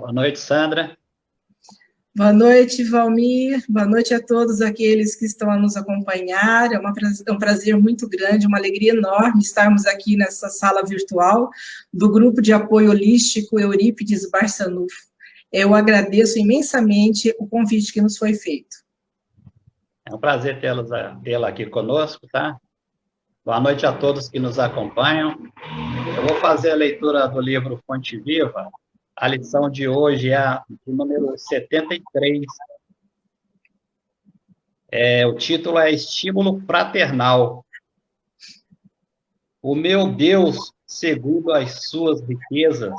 Boa noite, Sandra. Boa noite, Valmir. Boa noite a todos aqueles que estão a nos acompanhar. É um prazer muito grande, uma alegria enorme estarmos aqui nessa sala virtual do Grupo de Apoio Holístico Eurípides Barçanufo. Eu agradeço imensamente o convite que nos foi feito. É um prazer tê-la aqui conosco, tá? Boa noite a todos que nos acompanham. Eu vou fazer a leitura do livro Fonte Viva. A lição de hoje é a de número 73. O título é Estímulo Fraternal. O meu Deus, segundo as suas riquezas,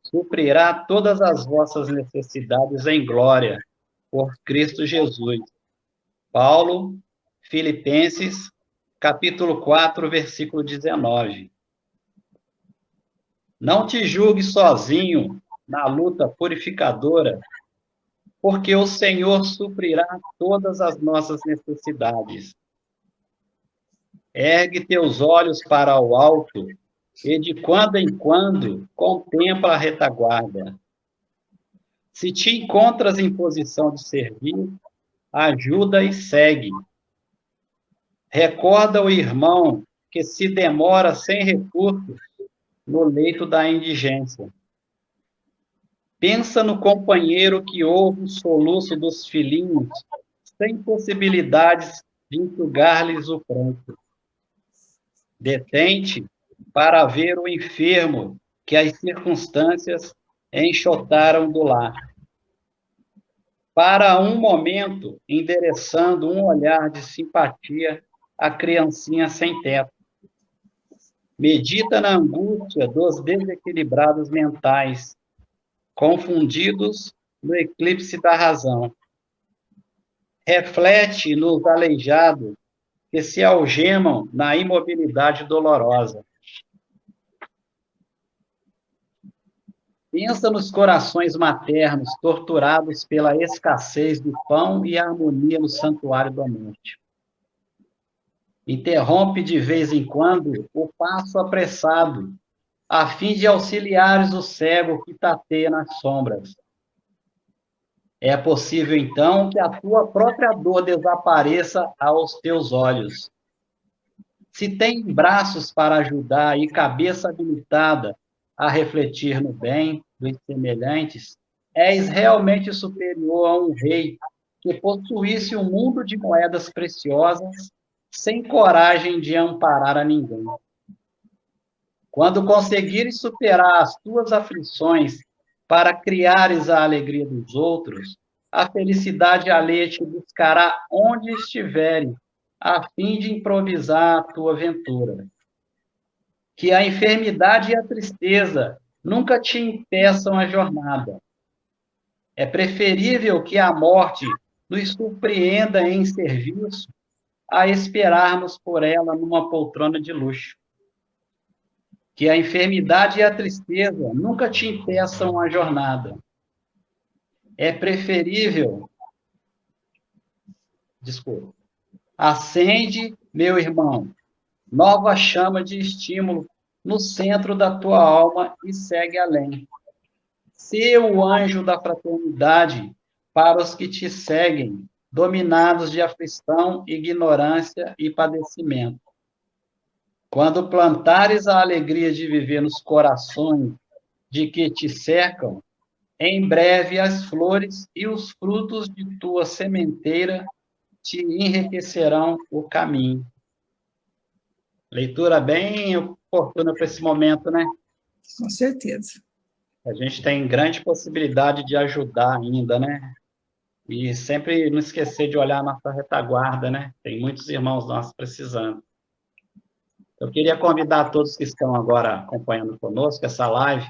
suprirá todas as vossas necessidades em glória, por Cristo Jesus. Paulo, Filipenses, capítulo 4, versículo 19. Não te julgue sozinho na luta purificadora, porque o Senhor suprirá todas as nossas necessidades. Ergue teus olhos para o alto e de quando em quando contempla a retaguarda. Se te encontras em posição de servir, ajuda e segue. Recorda o irmão que se demora sem recursos no leito da indigência. Pensa no companheiro que ouve o soluço dos filhinhos, sem possibilidades de enxugar-lhes o pranto. Detente para ver o enfermo que as circunstâncias enxotaram do lar. Para um momento, endereçando um olhar de simpatia à criancinha sem teto. Medita na angústia dos desequilibrados mentais, confundidos no eclipse da razão. Reflete nos aleijados que se algemam na imobilidade dolorosa. Pensa nos corações maternos torturados pela escassez do pão e harmonia no santuário doméstico. Interrompe de vez em quando o passo apressado, a fim de auxiliares o cego que tateia nas sombras. É possível, então, que a tua própria dor desapareça aos teus olhos. Se tem braços para ajudar e cabeça habilitada a refletir no bem dos semelhantes, és realmente superior a um rei que possuísse um mundo de moedas preciosas, sem coragem de amparar a ninguém. Quando conseguires superar as tuas aflições para criares a alegria dos outros, a felicidade alheia te buscará onde estiveres, a fim de improvisar a tua aventura. Que a enfermidade e a tristeza nunca te impeçam a jornada. É preferível que a morte nos surpreenda em serviço a esperarmos por ela numa poltrona de luxo. Que a enfermidade e a tristeza nunca te impeçam a jornada. É preferível... Desculpa. Acende, meu irmão, nova chama de estímulo no centro da tua alma e segue além. Sê o anjo da fraternidade para os que te seguem, dominados de aflição, ignorância e padecimento. Quando plantares a alegria de viver nos corações de que te cercam, em breve as flores e os frutos de tua sementeira te enriquecerão o caminho. Leitura bem oportuna para esse momento, né? Com certeza. A gente tem grande possibilidade de ajudar ainda, né? E sempre não esquecer de olhar a nossa retaguarda, né? Tem muitos irmãos nossos precisando. Eu queria convidar todos que estão agora acompanhando conosco essa live,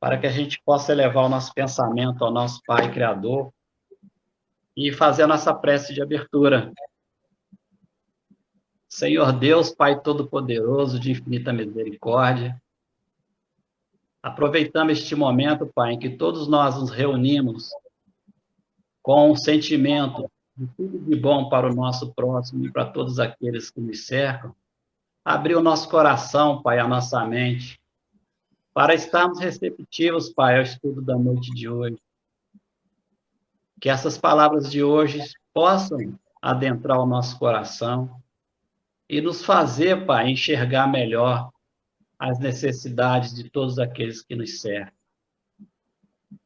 para que a gente possa elevar o nosso pensamento ao nosso Pai Criador e fazer a nossa prece de abertura. Senhor Deus, Pai Todo-Poderoso, de infinita misericórdia, aproveitamos este momento, Pai, em que todos nós nos reunimos com o sentimento de tudo de bom para o nosso próximo e para todos aqueles que nos cercam, abrir o nosso coração, Pai, a nossa mente, para estarmos receptivos, Pai, ao estudo da noite de hoje. Que essas palavras de hoje possam adentrar o nosso coração e nos fazer, Pai, enxergar melhor as necessidades de todos aqueles que nos servem.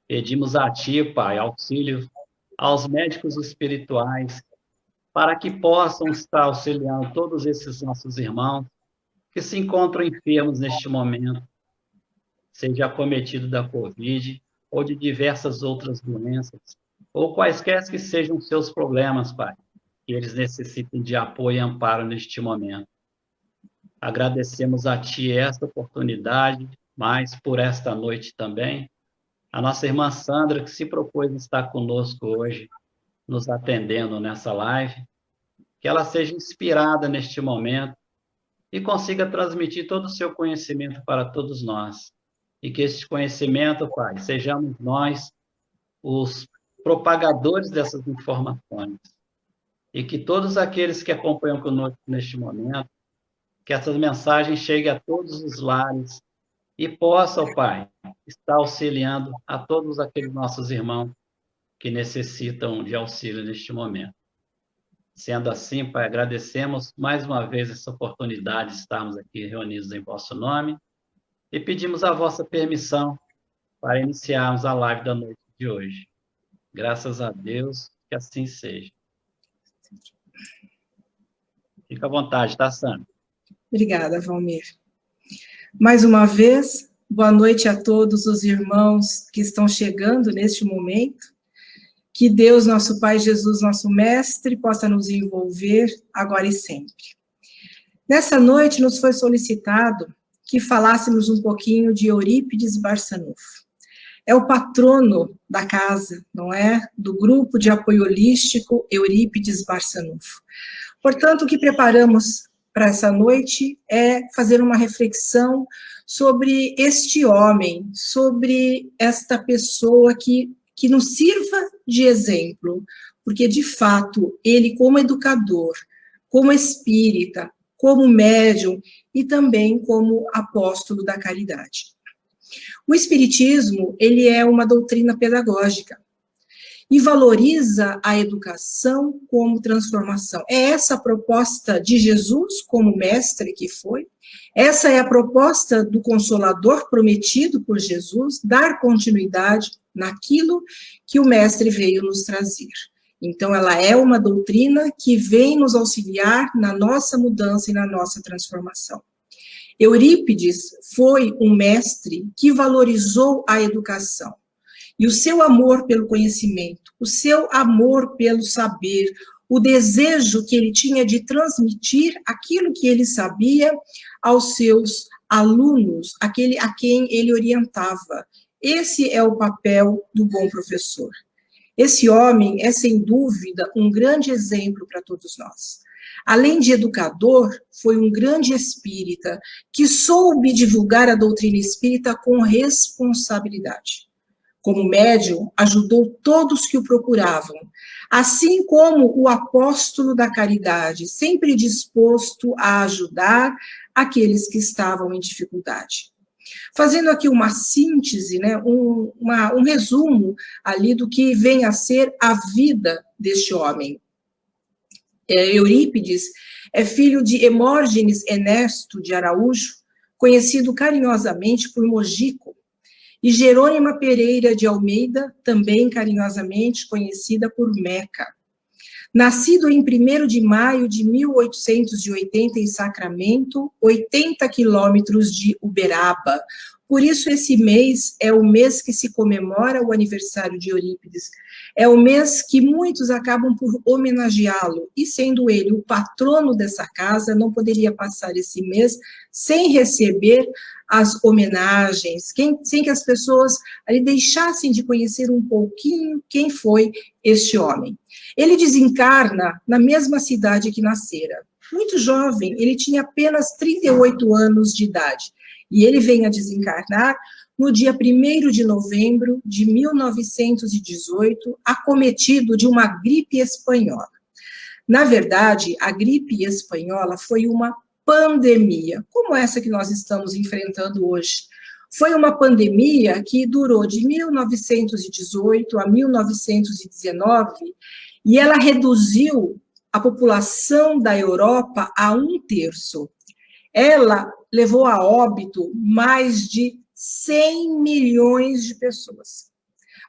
Pedimos a Ti, Pai, auxílio aos médicos espirituais, para que possam estar auxiliando todos esses nossos irmãos que se encontram enfermos neste momento, seja acometido da Covid ou de diversas outras doenças, ou quaisquer que sejam seus problemas, Pai, que eles necessitem de apoio e amparo neste momento. Agradecemos a Ti esta oportunidade, mas por esta noite também, a nossa irmã Sandra, que se propôs estar conosco hoje, nos atendendo nessa live, que ela seja inspirada neste momento e consiga transmitir todo o seu conhecimento para todos nós. E que este conhecimento, Pai, sejamos nós os propagadores dessas informações. E que todos aqueles que acompanham conosco neste momento, que essas mensagens cheguem a todos os lares e possam, Pai, estar auxiliando a todos aqueles nossos irmãos que necessitam de auxílio neste momento. Sendo assim, Pai, agradecemos mais uma vez essa oportunidade de estarmos aqui reunidos em vosso nome e pedimos a vossa permissão para iniciarmos a live da noite de hoje. Graças a Deus, que assim seja. Fica à vontade, tá, Sandra? Obrigada, Valmir. Mais uma vez, boa noite a todos os irmãos que estão chegando neste momento. Que Deus, nosso Pai, Jesus, nosso Mestre, possa nos envolver agora e sempre. Nessa noite, nos foi solicitado que falássemos um pouquinho de Eurípides Barçanufo. É o patrono da casa, não é? Do grupo de apoio holístico Eurípides Barçanufo. Portanto, o que preparamos para essa noite é fazer uma reflexão sobre este homem, sobre esta pessoa que nos sirva de exemplo, porque, de fato, ele, como educador, como espírita, como médium e também como apóstolo da caridade. O espiritismo, ele é uma doutrina pedagógica e valoriza a educação como transformação. É essa a proposta de Jesus como mestre que foi, essa é a proposta do Consolador prometido por Jesus, dar continuidade naquilo que o mestre veio nos trazer. Então, ela é uma doutrina que vem nos auxiliar na nossa mudança e na nossa transformação. Eurípides foi um mestre que valorizou a educação. E o seu amor pelo conhecimento, o seu amor pelo saber, o desejo que ele tinha de transmitir aquilo que ele sabia aos seus alunos, a quem ele orientava. Esse é o papel do bom professor. Esse homem é, sem dúvida, um grande exemplo para todos nós. Além de educador, foi um grande espírita que soube divulgar a doutrina espírita com responsabilidade. Como médium, ajudou todos que o procuravam, assim como o apóstolo da caridade, sempre disposto a ajudar aqueles que estavam em dificuldade. Fazendo aqui uma síntese, né, um resumo ali do que vem a ser a vida deste homem. Eurípides é filho de Hemógenes Ernesto de Araújo, conhecido carinhosamente por Mojico, e Jerônima Pereira de Almeida, também carinhosamente conhecida por Meca. Nascido em 1º de maio de 1880 em Sacramento, 80 quilômetros de Uberaba. Por isso, esse mês é o mês que se comemora o aniversário de Eurípides. É o mês que muitos acabam por homenageá-lo, e sendo ele o patrono dessa casa, não poderia passar esse mês sem receber as homenagens, sem que as pessoas ali deixassem de conhecer um pouquinho quem foi este homem. Ele desencarna na mesma cidade que nascera. Muito jovem, ele tinha apenas 38 anos de idade. E ele vem a desencarnar no dia 1º de novembro de 1918, acometido de uma gripe espanhola. Na verdade, a gripe espanhola foi uma pandemia, como essa que nós estamos enfrentando hoje. Foi uma pandemia que durou de 1918 a 1919, e ela reduziu a população da Europa a 1/3. Ela levou a óbito mais de 100 milhões de pessoas.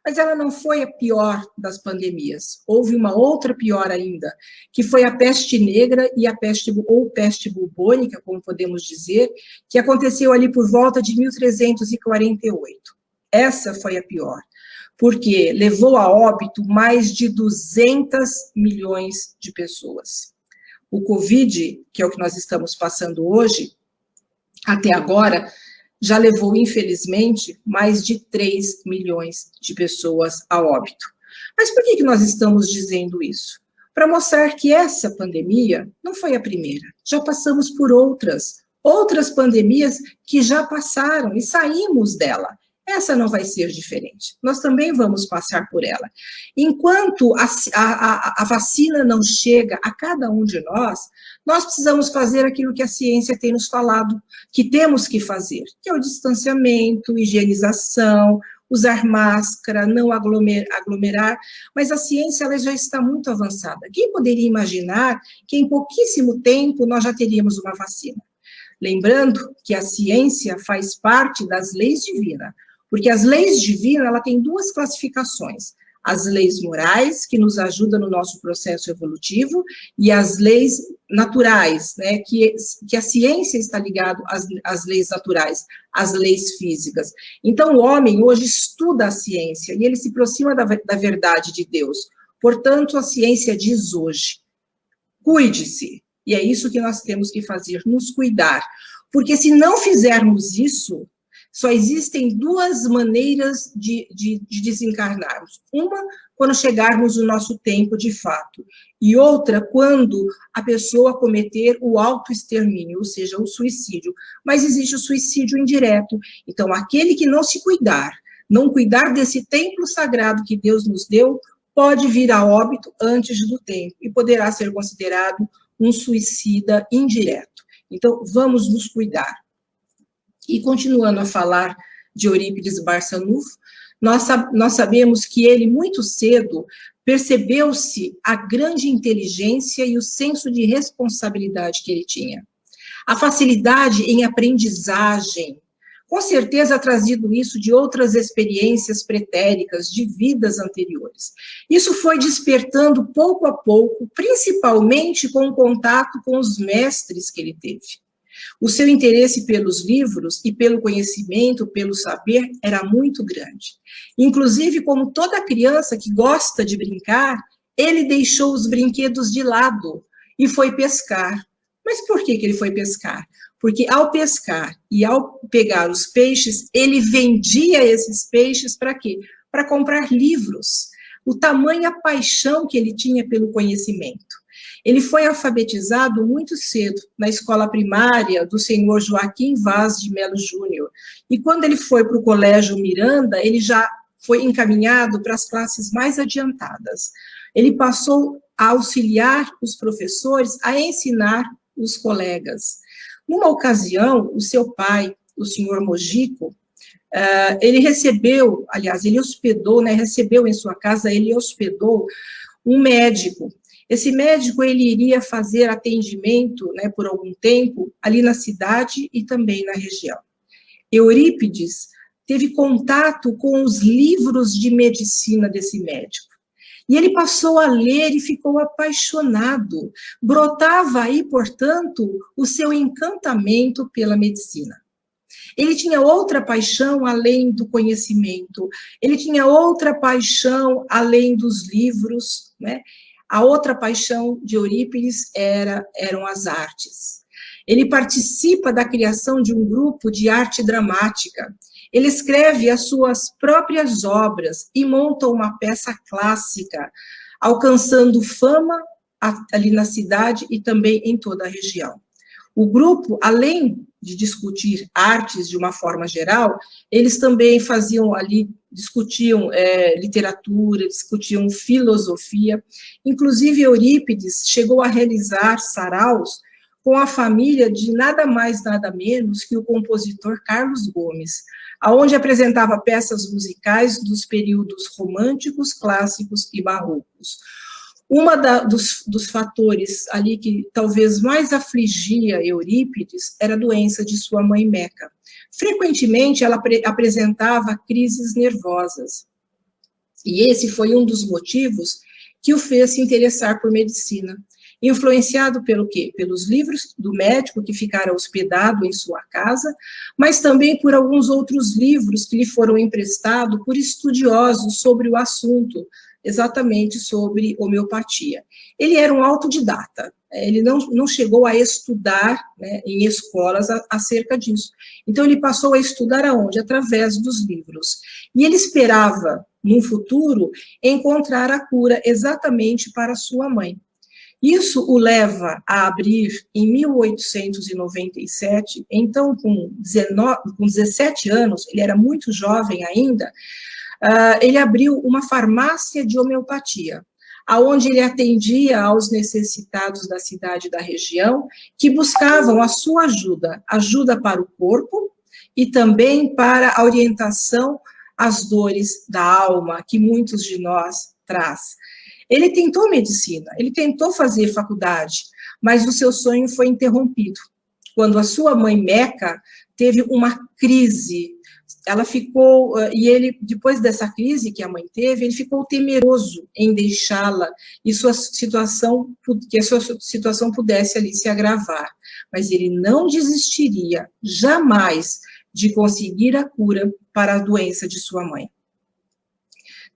Mas ela não foi a pior das pandemias. Houve uma outra pior ainda, que foi a peste negra e a peste, ou peste bubônica, como podemos dizer, que aconteceu ali por volta de 1348. Essa foi a pior, porque levou a óbito mais de 200 milhões de pessoas. O Covid, que é o que nós estamos passando hoje, até agora, já levou, infelizmente, mais de 3 milhões de pessoas a óbito. Mas por que nós estamos dizendo isso? Para mostrar que essa pandemia não foi a primeira. Já passamos por outras pandemias que já passaram e saímos dela. Essa não vai ser diferente. Nós também vamos passar por ela. Enquanto a vacina não chega a cada um de nós precisamos fazer aquilo que a ciência tem nos falado, que temos que fazer, que é o distanciamento, higienização, usar máscara, não aglomerar, mas a ciência ela já está muito avançada. Quem poderia imaginar que em pouquíssimo tempo nós já teríamos uma vacina? Lembrando que a ciência faz parte das leis divinas, porque as leis divinas, ela tem duas classificações, as leis morais, que nos ajudam no nosso processo evolutivo, e as leis naturais, né, que a ciência está ligada às leis naturais, às leis físicas. Então, o homem hoje estuda a ciência, e ele se aproxima da verdade de Deus. Portanto, a ciência diz hoje, cuide-se, e é isso que nós temos que fazer, nos cuidar, porque se não fizermos isso, só existem duas maneiras de desencarnarmos. Uma, quando chegarmos no nosso tempo de fato, e outra, quando a pessoa cometer o autoextermínio, ou seja, o suicídio. Mas existe o suicídio indireto. Então, aquele que não se cuidar, não cuidar desse templo sagrado que Deus nos deu, pode vir a óbito antes do tempo, e poderá ser considerado um suicida indireto. Então, vamos nos cuidar. E continuando a falar de Eurípides Barçanufo, nós sabemos que ele, muito cedo, percebeu-se a grande inteligência e o senso de responsabilidade que ele tinha. A facilidade em aprendizagem, com certeza trazido isso de outras experiências pretéricas, de vidas anteriores. Isso foi despertando pouco a pouco, principalmente com o contato com os mestres que ele teve. O seu interesse pelos livros e pelo conhecimento, pelo saber, era muito grande. Inclusive, como toda criança que gosta de brincar, ele deixou os brinquedos de lado e foi pescar. Mas por que ele foi pescar? Porque ao pescar e ao pegar os peixes, ele vendia esses peixes para quê? Para comprar livros. O tamanha paixão que ele tinha pelo conhecimento. Ele foi alfabetizado muito cedo, na escola primária do senhor Joaquim Vaz de Melo Júnior. E quando ele foi para o Colégio Miranda, ele já foi encaminhado para as classes mais adiantadas. Ele passou a auxiliar os professores a ensinar os colegas. Numa ocasião, o seu pai, o senhor Mojico, ele recebeu, aliás, ele hospedou, né, recebeu em sua casa, ele hospedou um médico. Esse médico, ele iria fazer atendimento, né, por algum tempo, ali na cidade e também na região. Eurípides teve contato com os livros de medicina desse médico. E ele passou a ler e ficou apaixonado. Brotava aí, portanto, o seu encantamento pela medicina. Ele tinha outra paixão além do conhecimento, ele tinha outra paixão além dos livros, né? A outra paixão de Eurípides eram as artes. Ele participa da criação de um grupo de arte dramática. Ele escreve as suas próprias obras e monta uma peça clássica, alcançando fama ali na cidade e também em toda a região. O grupo, além de discutir artes de uma forma geral, eles também faziam ali, discutiam literatura, discutiam filosofia. Inclusive, Eurípides chegou a realizar saraus com a família de nada mais, nada menos que o compositor Carlos Gomes, aonde apresentava peças musicais dos períodos românticos, clássicos e barrocos. Dos fatores ali que talvez mais afligia Eurípides era a doença de sua mãe Meca. Frequentemente, ela apresentava crises nervosas. E esse foi um dos motivos que o fez se interessar por medicina. Influenciado pelo quê? Pelos livros do médico que ficara hospedado em sua casa, mas também por alguns outros livros que lhe foram emprestados por estudiosos sobre o assunto, exatamente sobre homeopatia. Ele era um autodidata, ele não chegou a estudar, né, em escolas acerca disso. Então, ele passou a estudar aonde? Através dos livros. E ele esperava, no futuro, encontrar a cura exatamente para sua mãe. Isso o leva a abrir, em 1897, então com 17 anos, ele era muito jovem ainda, ele abriu uma farmácia de homeopatia, aonde ele atendia aos necessitados da cidade e da região, que buscavam a sua ajuda para o corpo e também para a orientação às dores da alma, que muitos de nós traz. Ele tentou medicina, ele tentou fazer faculdade, mas o seu sonho foi interrompido, quando a sua mãe Meca teve uma crise. Ela ficou, e ele, depois dessa crise que a mãe teve, ele ficou temeroso em deixá-la e que a sua situação pudesse ali se agravar. Mas ele não desistiria jamais de conseguir a cura para a doença de sua mãe.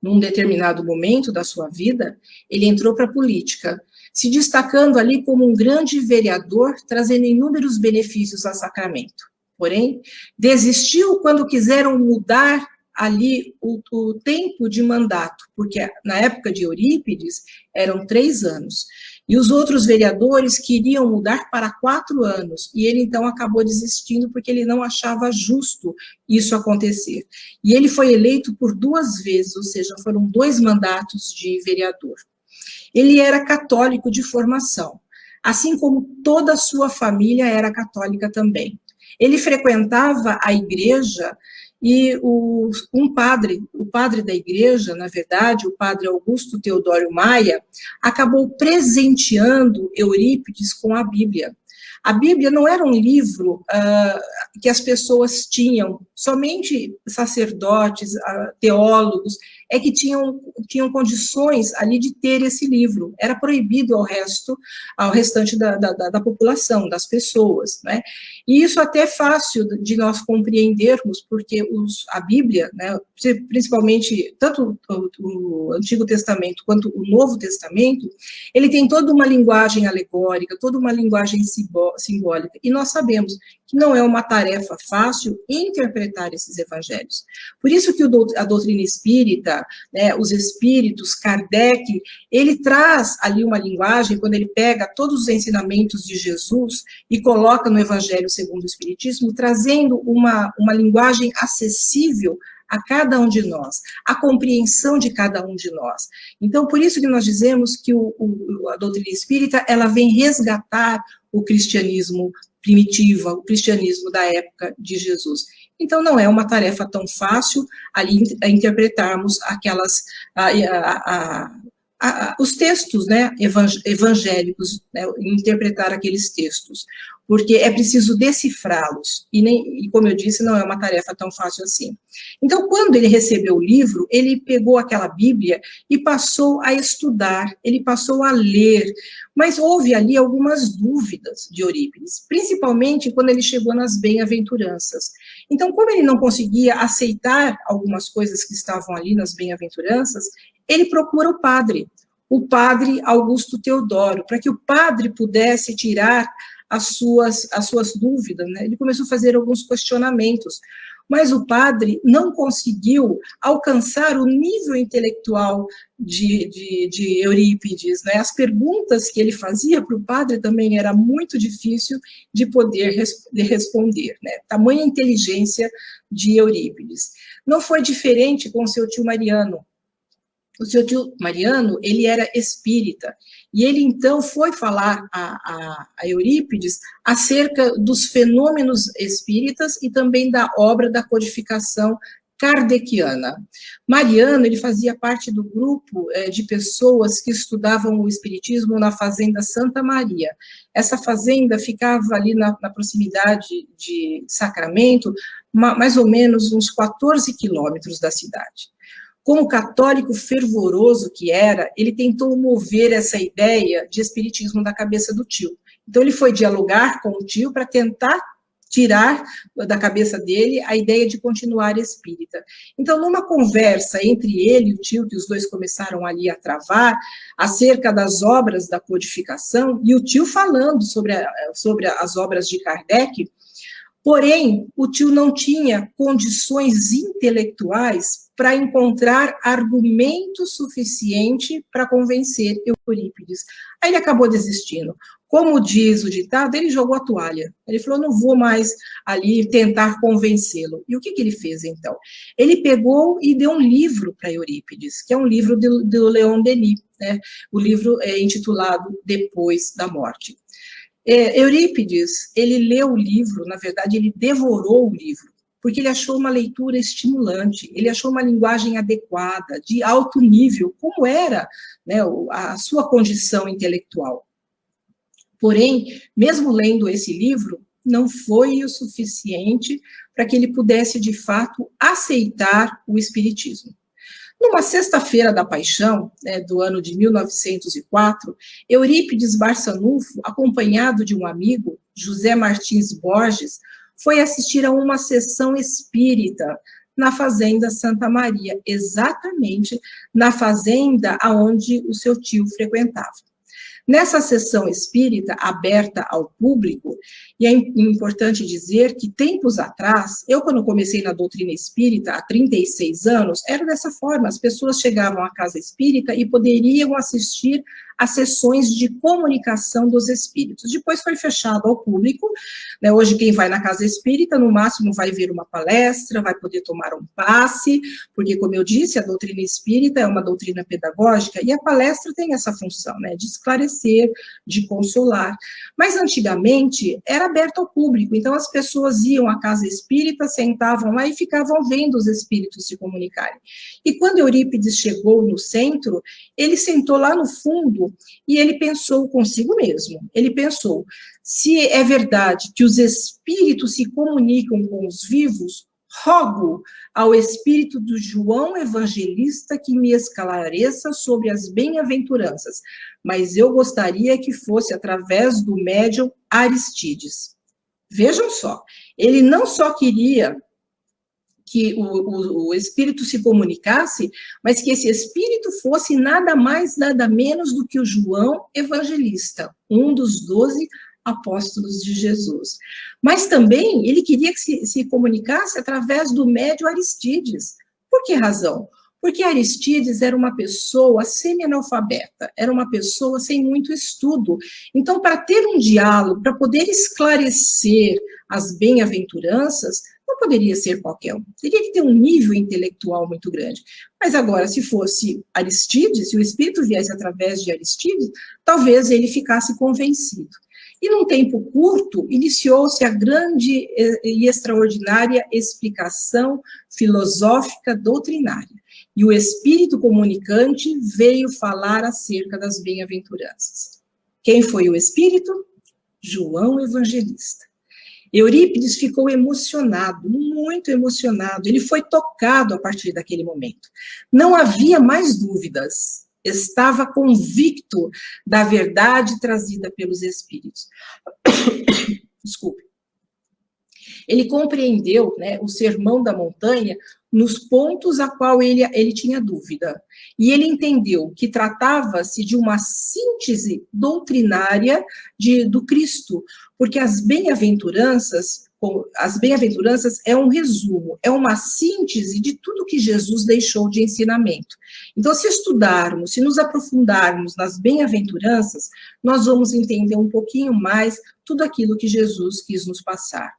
Num determinado momento da sua vida, ele entrou para a política, se destacando ali como um grande vereador, trazendo inúmeros benefícios a Sacramento. Porém, desistiu quando quiseram mudar ali o tempo de mandato, porque na época de Eurípides eram 3 anos, e os outros vereadores queriam mudar para 4 anos, e ele então acabou desistindo porque ele não achava justo isso acontecer. E ele foi eleito por 2 vezes, ou seja, foram 2 mandatos de vereador. Ele era católico de formação, assim como toda a sua família era católica também. Ele frequentava a igreja e o padre da igreja, na verdade, o padre Augusto Teodório Maia, acabou presenteando Eurípides com a Bíblia. A Bíblia não era um livro que as pessoas tinham, somente sacerdotes, teólogos, é que tinham condições ali de ter esse livro. Era proibido ao restante da população, das pessoas, né? E isso até é fácil de nós compreendermos, porque a Bíblia, né, principalmente tanto o Antigo Testamento quanto o Novo Testamento, ele tem toda uma linguagem alegórica, toda uma linguagem simbólica, e nós sabemos que não é uma tarefa fácil interpretar esses evangelhos. Por isso que a doutrina espírita, né, os espíritos, Kardec, ele traz ali uma linguagem, quando ele pega todos os ensinamentos de Jesus e coloca no Evangelho segundo o Espiritismo, trazendo uma linguagem acessível a cada um de nós, a compreensão de cada um de nós. Então, por isso que nós dizemos que a doutrina espírita, ela vem resgatar o cristianismo primitivo, o cristianismo da época de Jesus. Então, não é uma tarefa tão fácil ali interpretarmos os textos, né, evangélicos, né, interpretar aqueles textos, porque é preciso decifrá-los, e como eu disse, não é uma tarefa tão fácil assim. Então, quando ele recebeu o livro, ele pegou aquela Bíblia e passou a estudar, ele passou a ler, mas houve ali algumas dúvidas de Eurípides, principalmente quando ele chegou nas bem-aventuranças. Então, como ele não conseguia aceitar algumas coisas que estavam ali nas bem-aventuranças, ele procura o padre Augusto Teodoro, para que o padre pudesse tirar as suas dúvidas, né? Ele começou a fazer alguns questionamentos, mas o padre não conseguiu alcançar o nível intelectual de Eurípides, né? As perguntas que ele fazia para o padre também era muito difícil de poder responder, né? Tamanha inteligência de Eurípides. Não foi diferente com seu tio Mariano. O seu tio Mariano, ele era espírita, e ele então foi falar a Eurípides acerca dos fenômenos espíritas e também da obra da codificação kardeciana. Mariano, ele fazia parte do grupo de pessoas que estudavam o espiritismo na Fazenda Santa Maria. Essa fazenda ficava ali na proximidade de Sacramento, mais ou menos uns 14 quilômetros da cidade. Como católico fervoroso que era, ele tentou mover essa ideia de espiritismo da cabeça do tio. Então, ele foi dialogar com o tio para tentar tirar da cabeça dele a ideia de continuar espírita. Então, numa conversa entre ele e o tio, que os dois começaram ali a travar, acerca das obras da codificação, e o tio falando sobre as obras de Kardec, porém, o tio não tinha condições intelectuais para encontrar argumento suficiente para convencer Eurípides. Aí ele acabou desistindo. Como diz o ditado, ele jogou a toalha. Ele falou, não vou mais ali tentar convencê-lo. E o que ele fez, então? Ele pegou e deu um livro para Eurípides, que é um livro do Leon Denis, né? O livro é intitulado Depois da Morte. Eurípides, ele leu o livro, na verdade, ele devorou o livro, porque ele achou uma leitura estimulante, ele achou uma linguagem adequada, de alto nível, como era, né, a sua condição intelectual. Porém, mesmo lendo esse livro, não foi o suficiente para que ele pudesse, de fato, aceitar o espiritismo. Numa sexta-feira da Paixão, do ano de 1904, Eurípides Barçanufo, acompanhado de um amigo, José Martins Borges, foi assistir a uma sessão espírita na Fazenda Santa Maria, exatamente na fazenda onde o seu tio frequentava. Nessa sessão espírita, aberta ao público, e é importante dizer que, tempos atrás, eu, quando comecei na doutrina espírita, há 36 anos, era dessa forma, as pessoas chegavam à casa espírita e poderiam assistir a sessões de comunicação dos espíritos. Depois foi fechado ao público, né? Hoje quem vai na casa espírita, no máximo vai ver uma palestra, vai poder tomar um passe, porque, como eu disse, a doutrina espírita é uma doutrina pedagógica, e a palestra tem essa função, né, de esclarecer, de consolar. Mas, antigamente, era aberto ao público, então as pessoas iam à casa espírita, sentavam lá e ficavam vendo os espíritos se comunicarem. E quando Eurípides chegou no centro, ele sentou lá no fundo e ele pensou consigo mesmo. Ele pensou, se é verdade que os espíritos se comunicam com os vivos, rogo ao espírito do João Evangelista que me esclareça sobre as bem-aventuranças, mas eu gostaria que fosse através do médium Aristides. Vejam só, ele não só queria que o espírito se comunicasse, mas que esse espírito fosse nada mais, nada menos do que o João Evangelista, um dos 12 apóstolos de Jesus. Mas também ele queria que se comunicasse através do médium Aristides. Por que razão? Porque Aristides era uma pessoa semi-analfabeta, era uma pessoa sem muito estudo. Então, para ter um diálogo, para poder esclarecer as bem-aventuranças, não poderia ser qualquer um. Teria que ter um nível intelectual muito grande. Mas agora, se fosse Aristides, se o espírito viesse através de Aristides, talvez ele ficasse convencido. E num tempo curto, iniciou-se a grande e extraordinária explicação filosófica doutrinária. E o espírito comunicante veio falar acerca das bem-aventuranças. Quem foi o espírito? João Evangelista. Eurípides ficou emocionado, muito emocionado, ele foi tocado a partir daquele momento. Não havia mais dúvidas, estava convicto da verdade trazida pelos espíritos. Desculpe. Ele compreendeu, né, o Sermão da Montanha nos pontos a qual ele tinha dúvida. E ele entendeu que tratava-se de uma síntese doutrinária do Cristo, porque as bem-aventuranças é um resumo, é uma síntese de tudo que Jesus deixou de ensinamento. Então, se estudarmos, se nos aprofundarmos nas bem-aventuranças, nós vamos entender um pouquinho mais tudo aquilo que Jesus quis nos passar.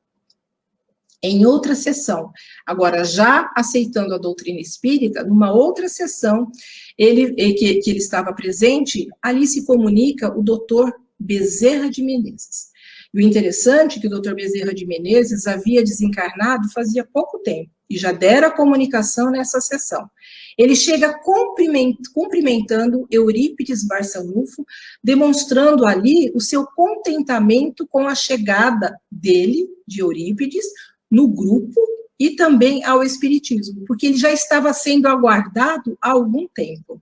em outra sessão. Agora, já aceitando a doutrina espírita, numa outra sessão, que ele estava presente, ali se comunica o doutor Bezerra de Menezes. E o interessante é que o doutor Bezerra de Menezes havia desencarnado fazia pouco tempo, e já dera comunicação nessa sessão. Ele chega cumprimentando Eurípides Barçanufo, demonstrando ali o seu contentamento com a chegada dele, de Eurípides, no grupo e também ao espiritismo, porque ele já estava sendo aguardado há algum tempo.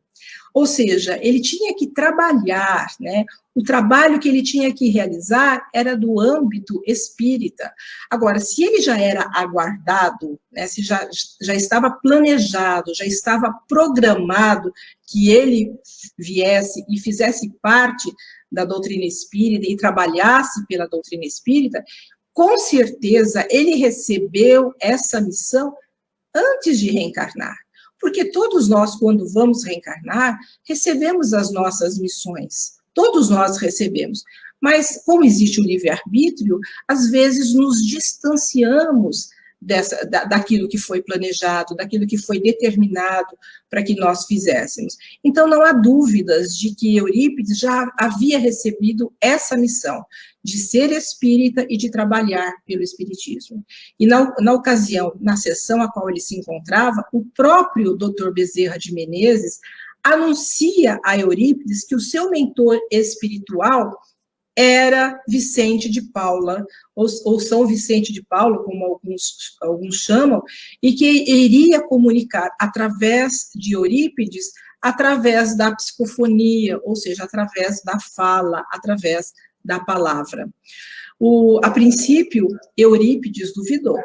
Ou seja, ele tinha que trabalhar, né? O trabalho que ele tinha que realizar era do âmbito espírita. Agora, se ele já era aguardado, né, se já estava planejado, já estava programado que ele viesse e fizesse parte da doutrina espírita e trabalhasse pela doutrina espírita, com certeza ele recebeu essa missão antes de reencarnar. Porque todos nós, quando vamos reencarnar, recebemos as nossas missões. Todos nós recebemos. Mas, como existe o livre-arbítrio, às vezes nos distanciamos daquilo que foi planejado, daquilo que foi determinado para que nós fizéssemos. Então, não há dúvidas de que Eurípides já havia recebido essa missão, de ser espírita e de trabalhar pelo espiritismo. E na ocasião, na sessão a qual ele se encontrava, o próprio doutor Bezerra de Menezes anuncia a Eurípides que o seu mentor espiritual era Vicente de Paula, ou São Vicente de Paulo, como alguns chamam, e que iria comunicar através de Eurípides, através da psicofonia, ou seja, através da fala, através da palavra. A princípio, Eurípides duvidou,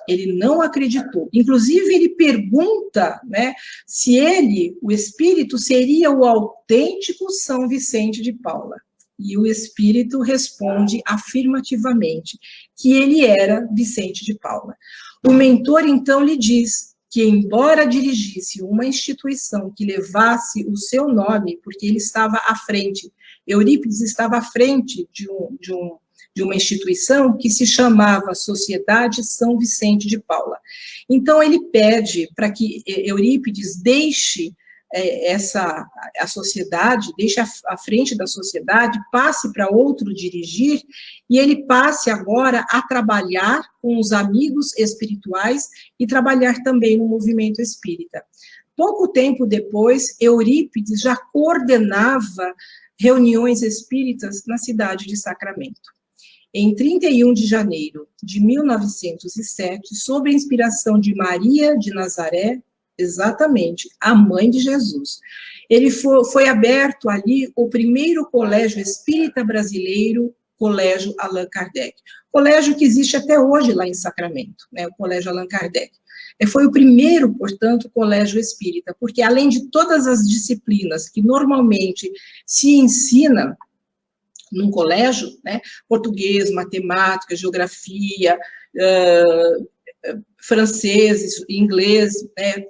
ele não acreditou. Inclusive, ele pergunta, né, se ele, o espírito, seria o autêntico São Vicente de Paula. E o espírito responde afirmativamente que ele era Vicente de Paula. O mentor, então, lhe diz que, embora dirigisse uma instituição que levasse o seu nome, porque ele estava à frente, Eurípides estava à frente de uma instituição que se chamava Sociedade São Vicente de Paula. Então, ele pede para que Eurípides deixe a sociedade, deixe à frente da sociedade, passe para outro dirigir, e ele passe agora a trabalhar com os amigos espirituais e trabalhar também no movimento espírita. Pouco tempo depois, Eurípides já coordenava reuniões espíritas na cidade de Sacramento. Em 31 de janeiro de 1907, sob a inspiração de Maria de Nazaré, exatamente, a mãe de Jesus, ele foi aberto ali o primeiro colégio espírita brasileiro, Colégio Allan Kardec. Colégio que existe até hoje lá em Sacramento, né, o Colégio Allan Kardec. Foi o primeiro, portanto, colégio espírita, porque além de todas as disciplinas que normalmente se ensina num colégio, né, português, matemática, geografia, francês, inglês, né,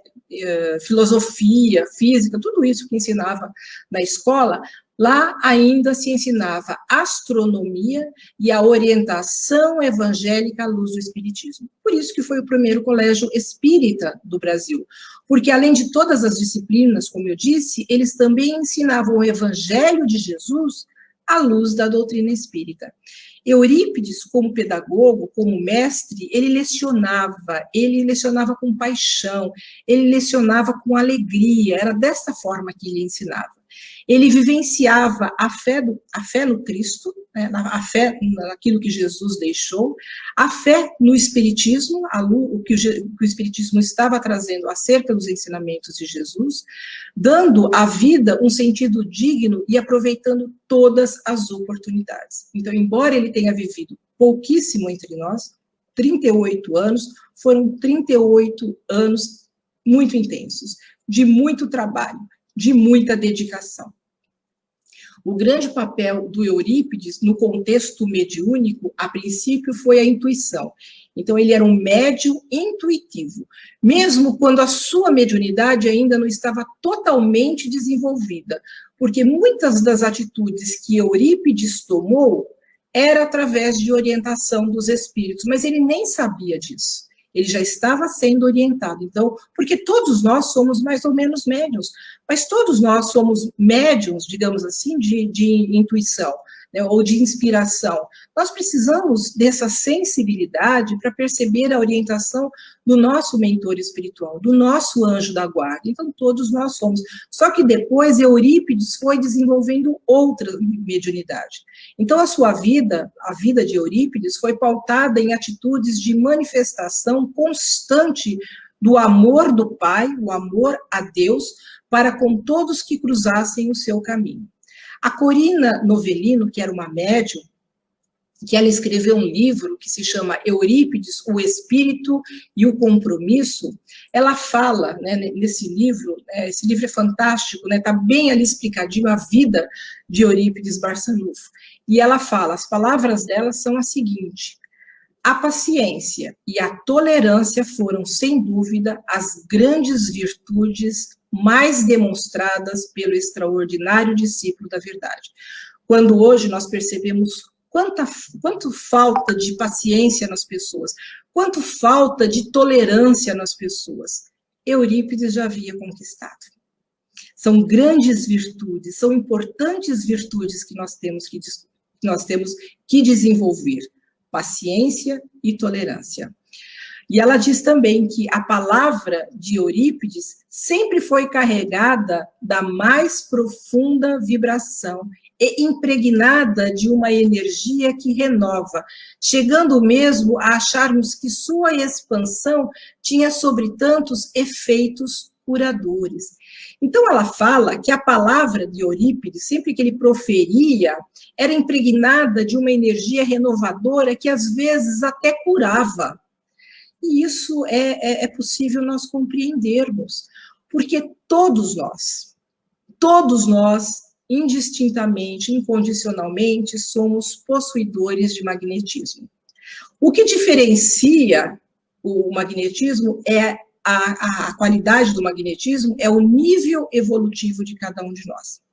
filosofia, física, tudo isso que ensinava na escola, lá ainda se ensinava astronomia e a orientação evangélica à luz do espiritismo. Por isso que foi o primeiro colégio espírita do Brasil, porque além de todas as disciplinas, como eu disse, eles também ensinavam o evangelho de Jesus à luz da doutrina espírita. Eurípides, como pedagogo, como mestre, ele lecionava com paixão, ele lecionava com alegria, era dessa forma que ele ensinava. Ele vivenciava a fé no Cristo, né, a fé naquilo que Jesus deixou, a fé no Espiritismo, o que o Espiritismo estava trazendo acerca dos ensinamentos de Jesus, dando à vida um sentido digno e aproveitando todas as oportunidades. Então, embora ele tenha vivido pouquíssimo entre nós, 38 anos, foram 38 anos muito intensos, de muito trabalho, de muita dedicação. O grande papel do Eurípides no contexto mediúnico, a princípio, foi a intuição. Então, ele era um médium intuitivo, mesmo quando a sua mediunidade ainda não estava totalmente desenvolvida, porque muitas das atitudes que Eurípides tomou era através de orientação dos espíritos, mas ele nem sabia disso. Ele já estava sendo orientado. Então, porque todos nós somos mais ou menos médiuns, mas todos nós somos médiuns, digamos assim, de intuição, né, ou de inspiração. Nós precisamos dessa sensibilidade para perceber a orientação do nosso mentor espiritual, do nosso anjo da guarda. Então, todos nós somos. Só que depois, Eurípides foi desenvolvendo outra mediunidade. Então, a sua vida, a vida de Eurípides, foi pautada em atitudes de manifestação constante do amor do Pai, o amor a Deus, para com todos que cruzassem o seu caminho. A Corina Novellino, que era uma médium, que ela escreveu um livro que se chama Eurípides, o Espírito e o Compromisso, ela fala, né, nesse livro, esse livro é fantástico, né, tá bem ali explicadinho a vida de Eurípides Barçanufo, e ela fala, as palavras dela são as seguintes: a paciência e a tolerância foram, sem dúvida, as grandes virtudes mais demonstradas pelo extraordinário discípulo da verdade. Quando hoje nós percebemos quanto falta de paciência nas pessoas, quanto falta de tolerância nas pessoas, Eurípides já havia conquistado. São grandes virtudes, são importantes virtudes que nós temos que desenvolver, paciência e tolerância. E ela diz também que a palavra de Eurípides sempre foi carregada da mais profunda vibração e impregnada de uma energia que renova, chegando mesmo a acharmos que sua expansão tinha, sobre tantos, efeitos curadores. Então, ela fala que a palavra de Eurípides, sempre que ele proferia, era impregnada de uma energia renovadora que, às vezes, até curava. E isso é possível nós compreendermos, porque todos nós, indistintamente, incondicionalmente, somos possuidores de magnetismo. O que diferencia o magnetismo é a qualidade do magnetismo, é o nível evolutivo de cada um de nós.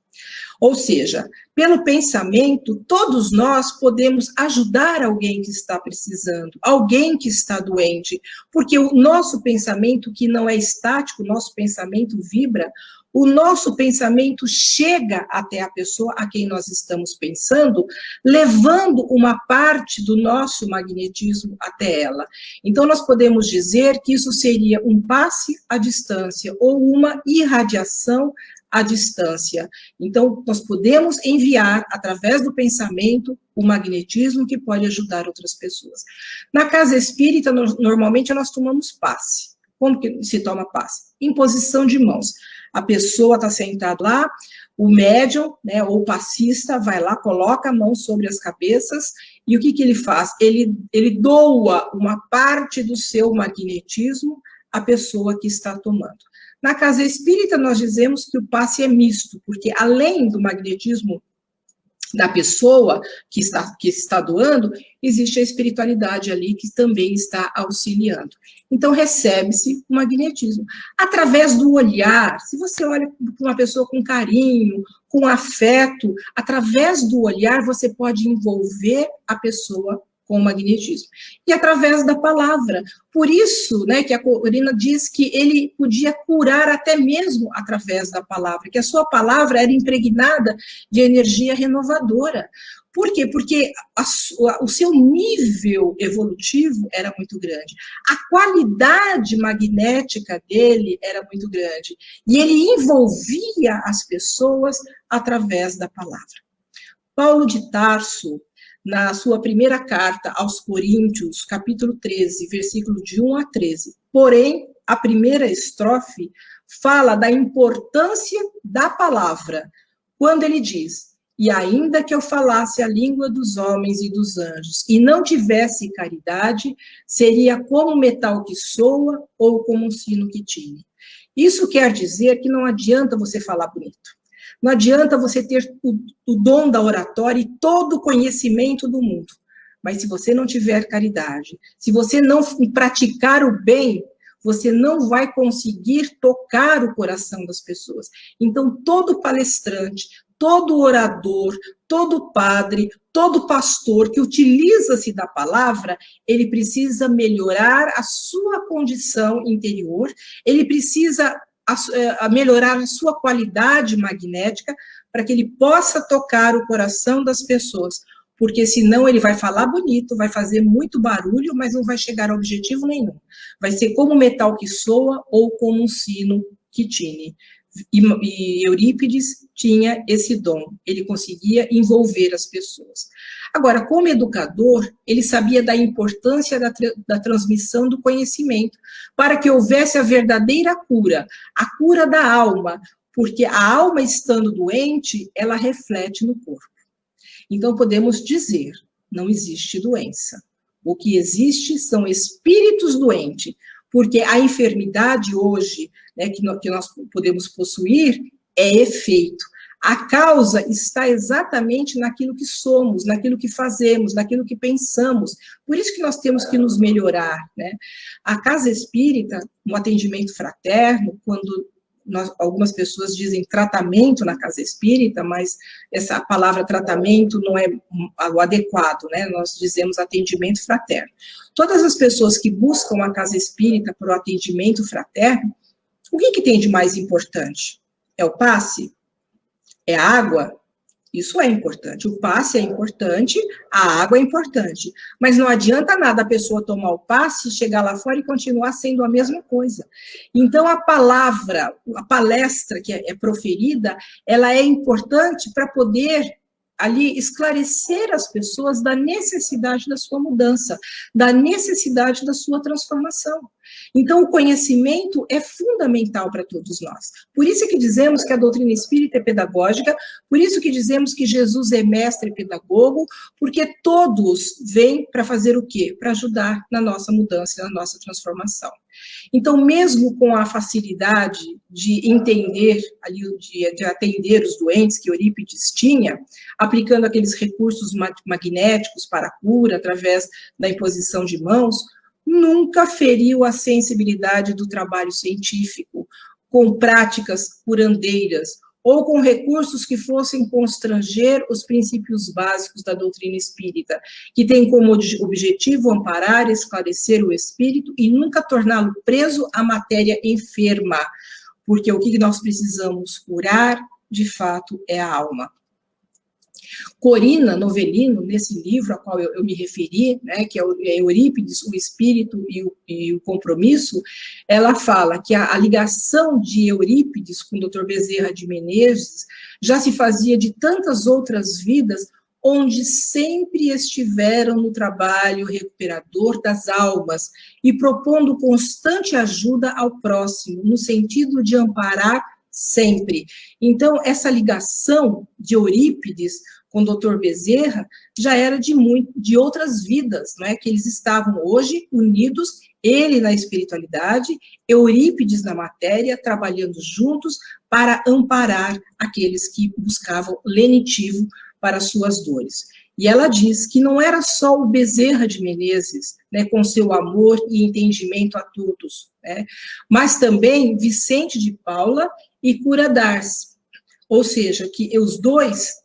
Ou seja, pelo pensamento, todos nós podemos ajudar alguém que está precisando, alguém que está doente, porque o nosso pensamento, que não é estático, o nosso pensamento vibra, o nosso pensamento chega até a pessoa a quem nós estamos pensando, levando uma parte do nosso magnetismo até ela. Então, nós podemos dizer que isso seria um passe à distância ou uma irradiação à distância. Então, nós podemos enviar, através do pensamento, o magnetismo que pode ajudar outras pessoas. Na casa espírita, normalmente, nós tomamos passe. Como que se toma passe? Imposição de mãos. A pessoa está sentada lá, o médium, né, ou o passista, vai lá, coloca a mão sobre as cabeças, e o que ele faz? Ele doa uma parte do seu magnetismo à pessoa que está tomando. Na casa espírita, nós dizemos que o passe é misto, porque além do magnetismo da pessoa que está doando, existe a espiritualidade ali que também está auxiliando. Então, recebe-se o magnetismo. Através do olhar, se você olha para uma pessoa com carinho, com afeto, através do olhar, você pode envolver a pessoa com o magnetismo. E através da palavra. Por isso, né, que a Corina diz que ele podia curar até mesmo através da palavra, que a sua palavra era impregnada de energia renovadora. Por quê? Porque o seu nível evolutivo era muito grande. A qualidade magnética dele era muito grande. E ele envolvia as pessoas através da palavra. Paulo de Tarso, na sua primeira carta aos Coríntios, capítulo 13, versículo de 1 a 13. Porém, a primeira estrofe fala da importância da palavra, quando ele diz: e ainda que eu falasse a língua dos homens e dos anjos, e não tivesse caridade, seria como metal que soa ou como um sino que tine. Isso quer dizer que não adianta você falar bonito. Não adianta você ter o dom da oratória e todo o conhecimento do mundo. Mas se você não tiver caridade, se você não praticar o bem, você não vai conseguir tocar o coração das pessoas. Então, todo palestrante, todo orador, todo padre, todo pastor que utiliza-se da palavra, ele precisa melhorar a sua condição interior, ele precisa melhorar a sua qualidade magnética para que ele possa tocar o coração das pessoas, porque senão ele vai falar bonito, vai fazer muito barulho, mas não vai chegar a objetivo nenhum. Vai ser como um metal que soa ou como um sino que tine. E Eurípides tinha esse dom, ele conseguia envolver as pessoas. Agora, como educador, ele sabia da importância da transmissão do conhecimento, para que houvesse a verdadeira cura, a cura da alma, porque a alma estando doente, ela reflete no corpo. Então, podemos dizer, não existe doença. O que existe são espíritos doentes, porque a enfermidade hoje, né, que nós podemos possuir, é efeito. A causa está exatamente naquilo que somos, naquilo que fazemos, naquilo que pensamos. Por isso que nós temos que nos melhorar, né? A casa espírita, no atendimento fraterno, quando algumas pessoas dizem tratamento na casa espírita, mas essa palavra tratamento não é o adequado, né? Nós dizemos atendimento fraterno. Todas as pessoas que buscam a casa espírita para o atendimento fraterno, o que tem de mais importante? É o passe? É a água? Isso é importante. O passe é importante, a água é importante. Mas não adianta nada a pessoa tomar o passe, chegar lá fora e continuar sendo a mesma coisa. Então, a palavra, a palestra que é proferida, ela é importante para poder ali esclarecer as pessoas da necessidade da sua mudança, da necessidade da sua transformação. Então, o conhecimento é fundamental para todos nós. Por isso que dizemos que a doutrina espírita é pedagógica, por isso que dizemos que Jesus é mestre e pedagogo, porque todos vêm para fazer o quê? Para ajudar na nossa mudança, na nossa transformação. Então, mesmo com a facilidade de entender, ali, de atender os doentes que Eurípides tinha, aplicando aqueles recursos magnéticos para a cura, através da imposição de mãos, nunca feriu a sensibilidade do trabalho científico, com práticas curandeiras, ou com recursos que fossem constranger os princípios básicos da doutrina espírita, que tem como objetivo amparar, esclarecer o espírito e nunca torná-lo preso à matéria enferma, porque o que nós precisamos curar, de fato, é a alma. Corina Novellino, nesse livro a qual eu me referi, né, que é Eurípides, o Espírito e o Compromisso, ela fala que a ligação de Eurípides com o Dr. Bezerra de Menezes já se fazia de tantas outras vidas, onde sempre estiveram no trabalho recuperador das almas e propondo constante ajuda ao próximo, no sentido de amparar sempre. Então, essa ligação de Eurípides com o Dr. Bezerra já era de outras vidas, né, que eles estavam hoje unidos, ele na espiritualidade, Eurípides na matéria, trabalhando juntos para amparar aqueles que buscavam lenitivo para suas dores. E ela diz que não era só o Bezerra de Menezes, né, com seu amor e entendimento a todos, né, mas também Vicente de Paula e Cura d'Ars, ou seja, que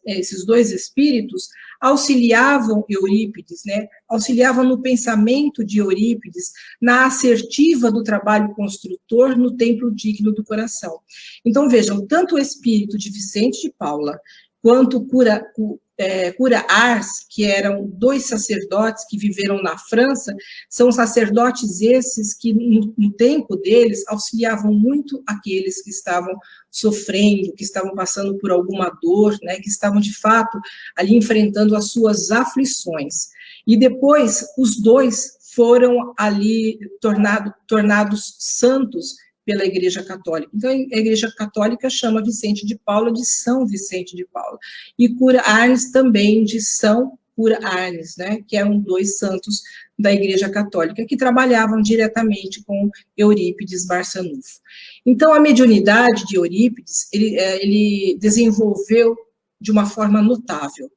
esses dois espíritos auxiliavam Eurípides, né, auxiliavam no pensamento de Eurípides, na assertiva do trabalho construtor no templo digno do coração. Então, vejam, tanto o espírito de Vicente de Paula, quanto Cura Ars, que eram dois sacerdotes que viveram na França, são sacerdotes esses que, no tempo deles, auxiliavam muito aqueles que estavam sofrendo, que estavam passando por alguma dor, né, que estavam, de fato, ali enfrentando as suas aflições. E depois, os dois foram ali tornados santos pela Igreja Católica. Então, a Igreja Católica chama Vicente de Paula de São Vicente de Paula. E Cura Arnes também de São Cura Arnes, né, que eram dois santos da Igreja Católica, que trabalhavam diretamente com Eurípides Barçanufo. Então, a mediunidade de Eurípides, ele desenvolveu de uma forma notável,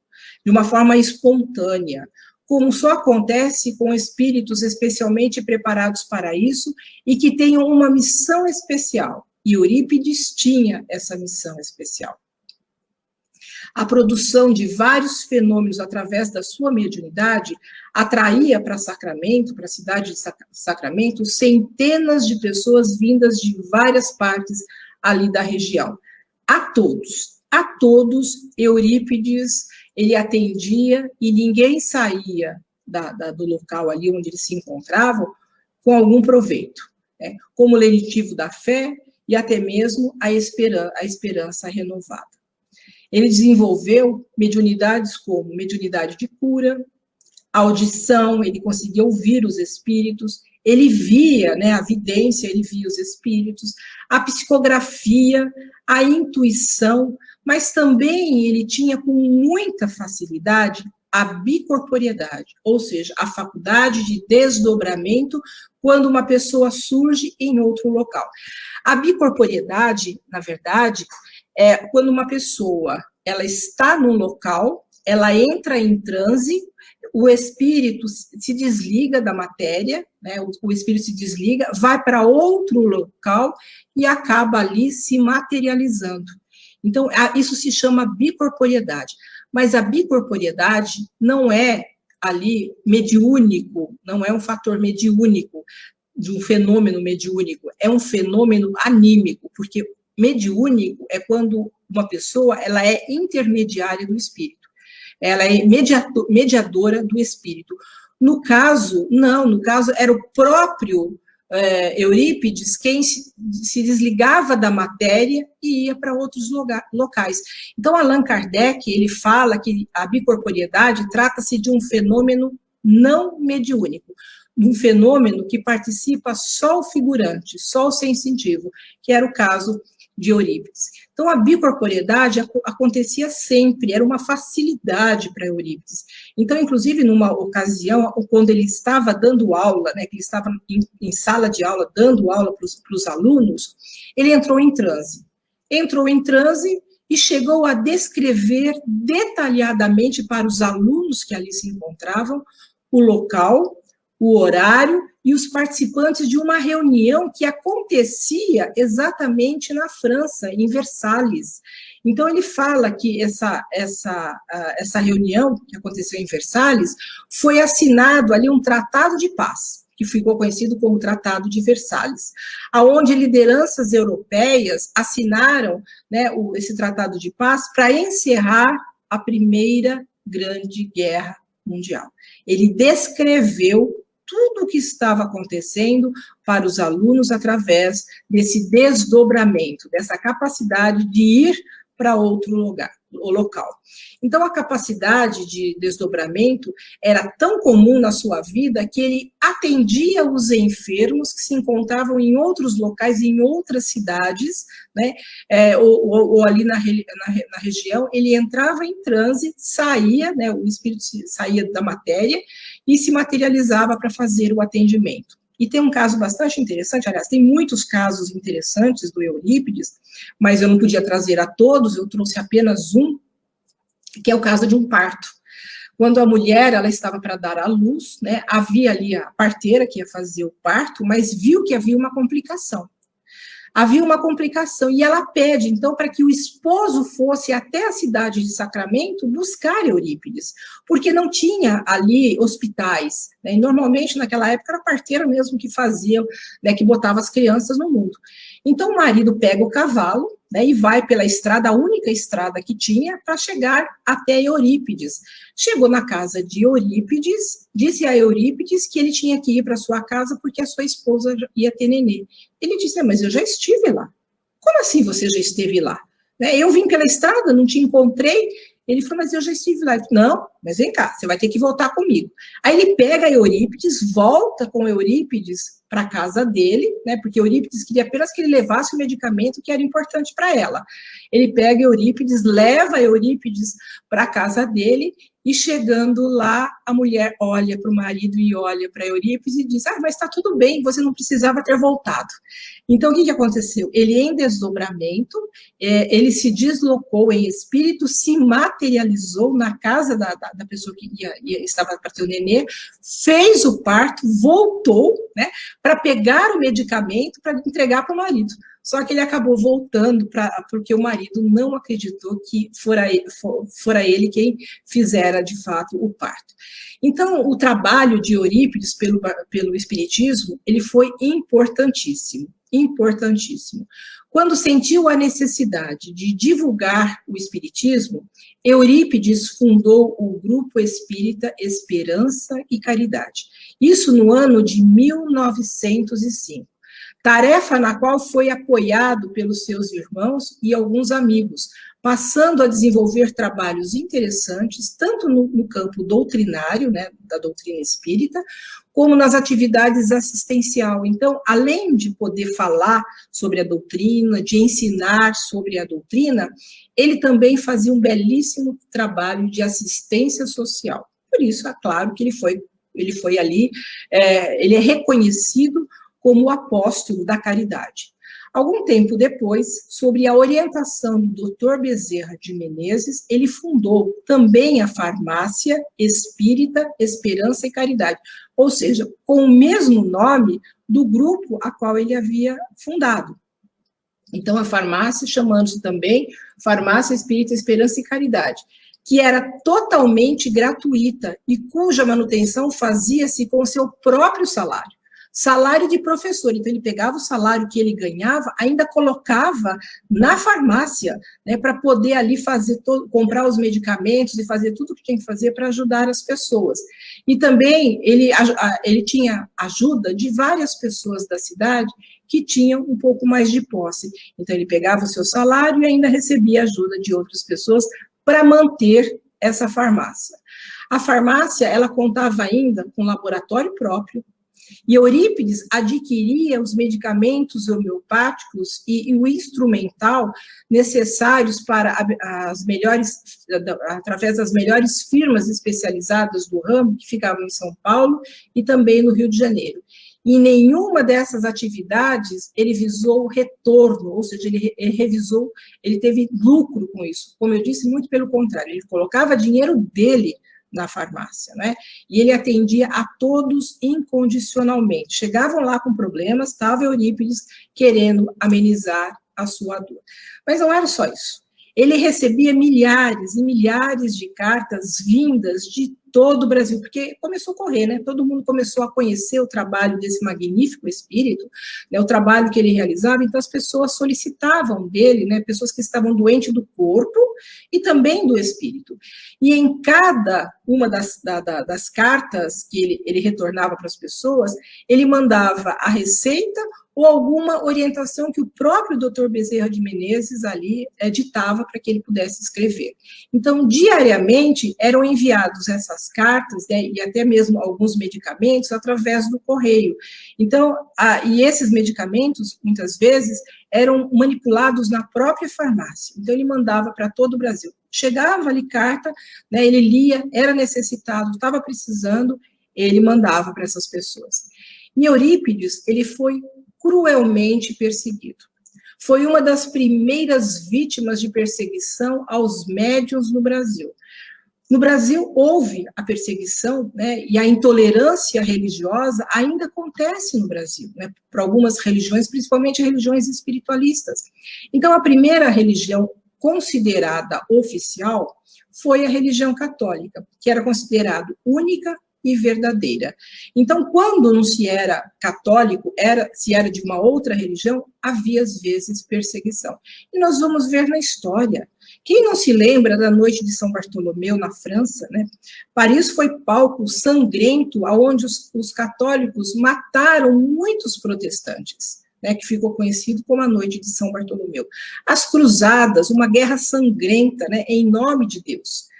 de uma forma espontânea, como só acontece com espíritos especialmente preparados para isso e que tenham uma missão especial. E Eurípides tinha essa missão especial. a produção de vários fenômenos através da sua mediunidade atraía para Sacramento, para a cidade de Sacramento, centenas de pessoas vindas de várias partes ali da região. A todos, Eurípides, ele atendia e ninguém saía do local ali onde eles se encontravam com algum proveito, né? Como lenitivo da fé e até mesmo a esperança renovada. Ele desenvolveu mediunidades como mediunidade de cura, audição, ele conseguia ouvir os espíritos, ele via, né, a vidência, ele via os espíritos, a psicografia, a intuição, mas também ele tinha com muita facilidade a bicorporiedade, ou seja, a faculdade de desdobramento quando uma pessoa surge em outro local. A bicorporiedade, na verdade, é quando uma pessoa ela está num local, ela entra em transe, o espírito se desliga da matéria, né, o espírito se desliga, vai para outro local e acaba ali se materializando. Então, isso se chama bicorporiedade. Mas a bicorporiedade não é ali mediúnico, não é um fator mediúnico, de um fenômeno mediúnico, é um fenômeno anímico, porque mediúnico é quando uma pessoa ela é intermediária do espírito, ela é mediadora do espírito. No caso, não, no caso era o próprio Eurípides quem se desligava da matéria e ia para outros locais. Então, Allan Kardec, ele fala que a bicorporiedade trata-se de um fenômeno não mediúnico, um fenômeno que participa só o figurante, só o sensitivo, que era o caso de Eurípides. Então, a bicorporiedade acontecia sempre, era uma facilidade para Eurípides. Então, inclusive, numa ocasião, quando ele estava dando aula, né, que ele estava em sala de aula, dando aula para os alunos, ele entrou em transe. Entrou em transe e chegou a descrever detalhadamente para os alunos que ali se encontravam o local, o horário e os participantes de uma reunião que acontecia exatamente na França, em Versalhes. Então, ele fala que essa reunião que aconteceu em Versalhes foi assinado ali um tratado de paz, que ficou conhecido como Tratado de Versalhes, aonde lideranças europeias assinaram, né, esse tratado de paz para encerrar a Primeira Grande Guerra Mundial. Ele descreveu tudo o que estava acontecendo para os alunos através desse desdobramento, dessa capacidade de ir para outro local. Então, a capacidade de desdobramento era tão comum na sua vida que ele atendia os enfermos que se encontravam em outros locais, em outras cidades, né, ou ali na região, ele entrava em transe, saía, né, o espírito saía da matéria e se materializava para fazer o atendimento. E tem um caso bastante interessante, aliás, tem muitos casos interessantes do Eurípides, mas eu não podia trazer a todos, eu trouxe apenas um, que é o caso de um parto. Quando a mulher ela estava para dar à luz, né, havia ali a parteira que ia fazer o parto, mas viu que havia uma complicação. Havia uma complicação, e ela pede, então, para que o esposo fosse até a cidade de Sacramento buscar Eurípides, porque não tinha ali hospitais, né, e normalmente, naquela época, era a parteira mesmo que fazia, né, que botava as crianças no mundo. Então, o marido pega o cavalo, né, e vai pela estrada, a única estrada que tinha, para chegar até Eurípides. Chegou na casa de Eurípides, disse a Eurípides que ele tinha que ir para sua casa porque a sua esposa ia ter nenê. Ele disse, mas eu já estive lá. Como assim você já esteve lá? Né, eu vim pela estrada, não te encontrei. Ele falou, mas eu já estive lá. Não, mas vem cá, você vai ter que voltar comigo. Aí ele pega Eurípides, volta com Eurípides para a casa dele, né, porque Eurípides queria apenas que ele levasse o medicamento que era importante para ela. Ele pega Eurípides, leva Eurípides para a casa dele, e chegando lá, a mulher olha para o marido e olha para Eurípides e diz, mas está tudo bem, você não precisava ter voltado. Então, o que aconteceu? Ele, em desdobramento, ele se deslocou em espírito, se materializou na casa da pessoa que estava para ter o nenê, fez o parto, voltou, né, para pegar o medicamento para entregar para o marido. Só que ele acabou voltando porque o marido não acreditou que fora ele quem fizera, de fato, o parto. Então, o trabalho de Eurípides pelo Espiritismo, ele foi importantíssimo, importantíssimo. Quando sentiu a necessidade de divulgar o Espiritismo, Eurípides fundou o Grupo Espírita Esperança e Caridade. Isso no ano de 1905. Tarefa na qual foi apoiado pelos seus irmãos e alguns amigos, passando a desenvolver trabalhos interessantes, tanto no campo doutrinário, né, da doutrina espírita, como nas atividades assistencial. Então, além de poder falar sobre a doutrina, de ensinar sobre a doutrina, ele também fazia um belíssimo trabalho de assistência social. Por isso, é claro que ele foi ali, ele é reconhecido como o apóstolo da caridade. Algum tempo depois, sob a orientação do Dr. Bezerra de Menezes, ele fundou também a Farmácia Espírita Esperança e Caridade, ou seja, com o mesmo nome do grupo a qual ele havia fundado. Então, a farmácia, chamando-se também Farmácia Espírita Esperança e Caridade, que era totalmente gratuita e cuja manutenção fazia-se com o seu próprio salário. Salário de professor, então ele pegava o salário que ele ganhava, ainda colocava na farmácia, né, para poder ali comprar os medicamentos e fazer tudo o que tinha que fazer para ajudar as pessoas. E também ele tinha ajuda de várias pessoas da cidade que tinham um pouco mais de posse. Então ele pegava o seu salário e ainda recebia ajuda de outras pessoas para manter essa farmácia. A farmácia, ela contava ainda com laboratório próprio, e Eurípides adquiria os medicamentos homeopáticos e o instrumental necessários para através das melhores firmas especializadas do ramo, que ficavam em São Paulo e também no Rio de Janeiro. E em nenhuma dessas atividades ele visou retorno, ou seja, ele teve lucro com isso. Como eu disse, muito pelo contrário, ele colocava dinheiro dele na farmácia, né? E ele atendia a todos incondicionalmente. Chegavam lá com problemas, estava Eurípides querendo amenizar a sua dor. Mas não era só isso. Ele recebia milhares e milhares de cartas vindas de todo o Brasil, porque começou a correr, né? Todo mundo começou a conhecer o trabalho desse magnífico espírito, né? O trabalho que ele realizava, então as pessoas solicitavam dele, né? Pessoas que estavam doentes do corpo e também do espírito. E em cada uma das cartas que ele retornava para as pessoas, ele mandava a receita ou alguma orientação que o próprio Dr. Bezerra de Menezes ali ditava para que ele pudesse escrever. Então, diariamente, eram enviados essas cartas, né, e até mesmo alguns medicamentos, através do correio. Então, e esses medicamentos, muitas vezes, eram manipulados na própria farmácia. Então, ele mandava para todo o Brasil. Chegava ali carta, né, ele lia, era necessitado, estava precisando, ele mandava para essas pessoas. E Eurípides, ele foi cruelmente perseguido. Foi uma das primeiras vítimas de perseguição aos médiuns no Brasil. No Brasil, houve a perseguição, né, e a intolerância religiosa ainda acontece no Brasil, né, para algumas religiões, principalmente religiões espiritualistas. Então, a primeira religião considerada oficial foi a religião católica, que era considerada única e verdadeira. Então, quando não se era católico, se era de uma outra religião, havia, às vezes, perseguição. E nós vamos ver na história. Quem não se lembra da noite de São Bartolomeu, na França, né? Paris foi palco sangrento, onde os católicos mataram muitos protestantes, né, que ficou conhecido como a noite de São Bartolomeu. As cruzadas, uma guerra sangrenta, né, em nome de Deus.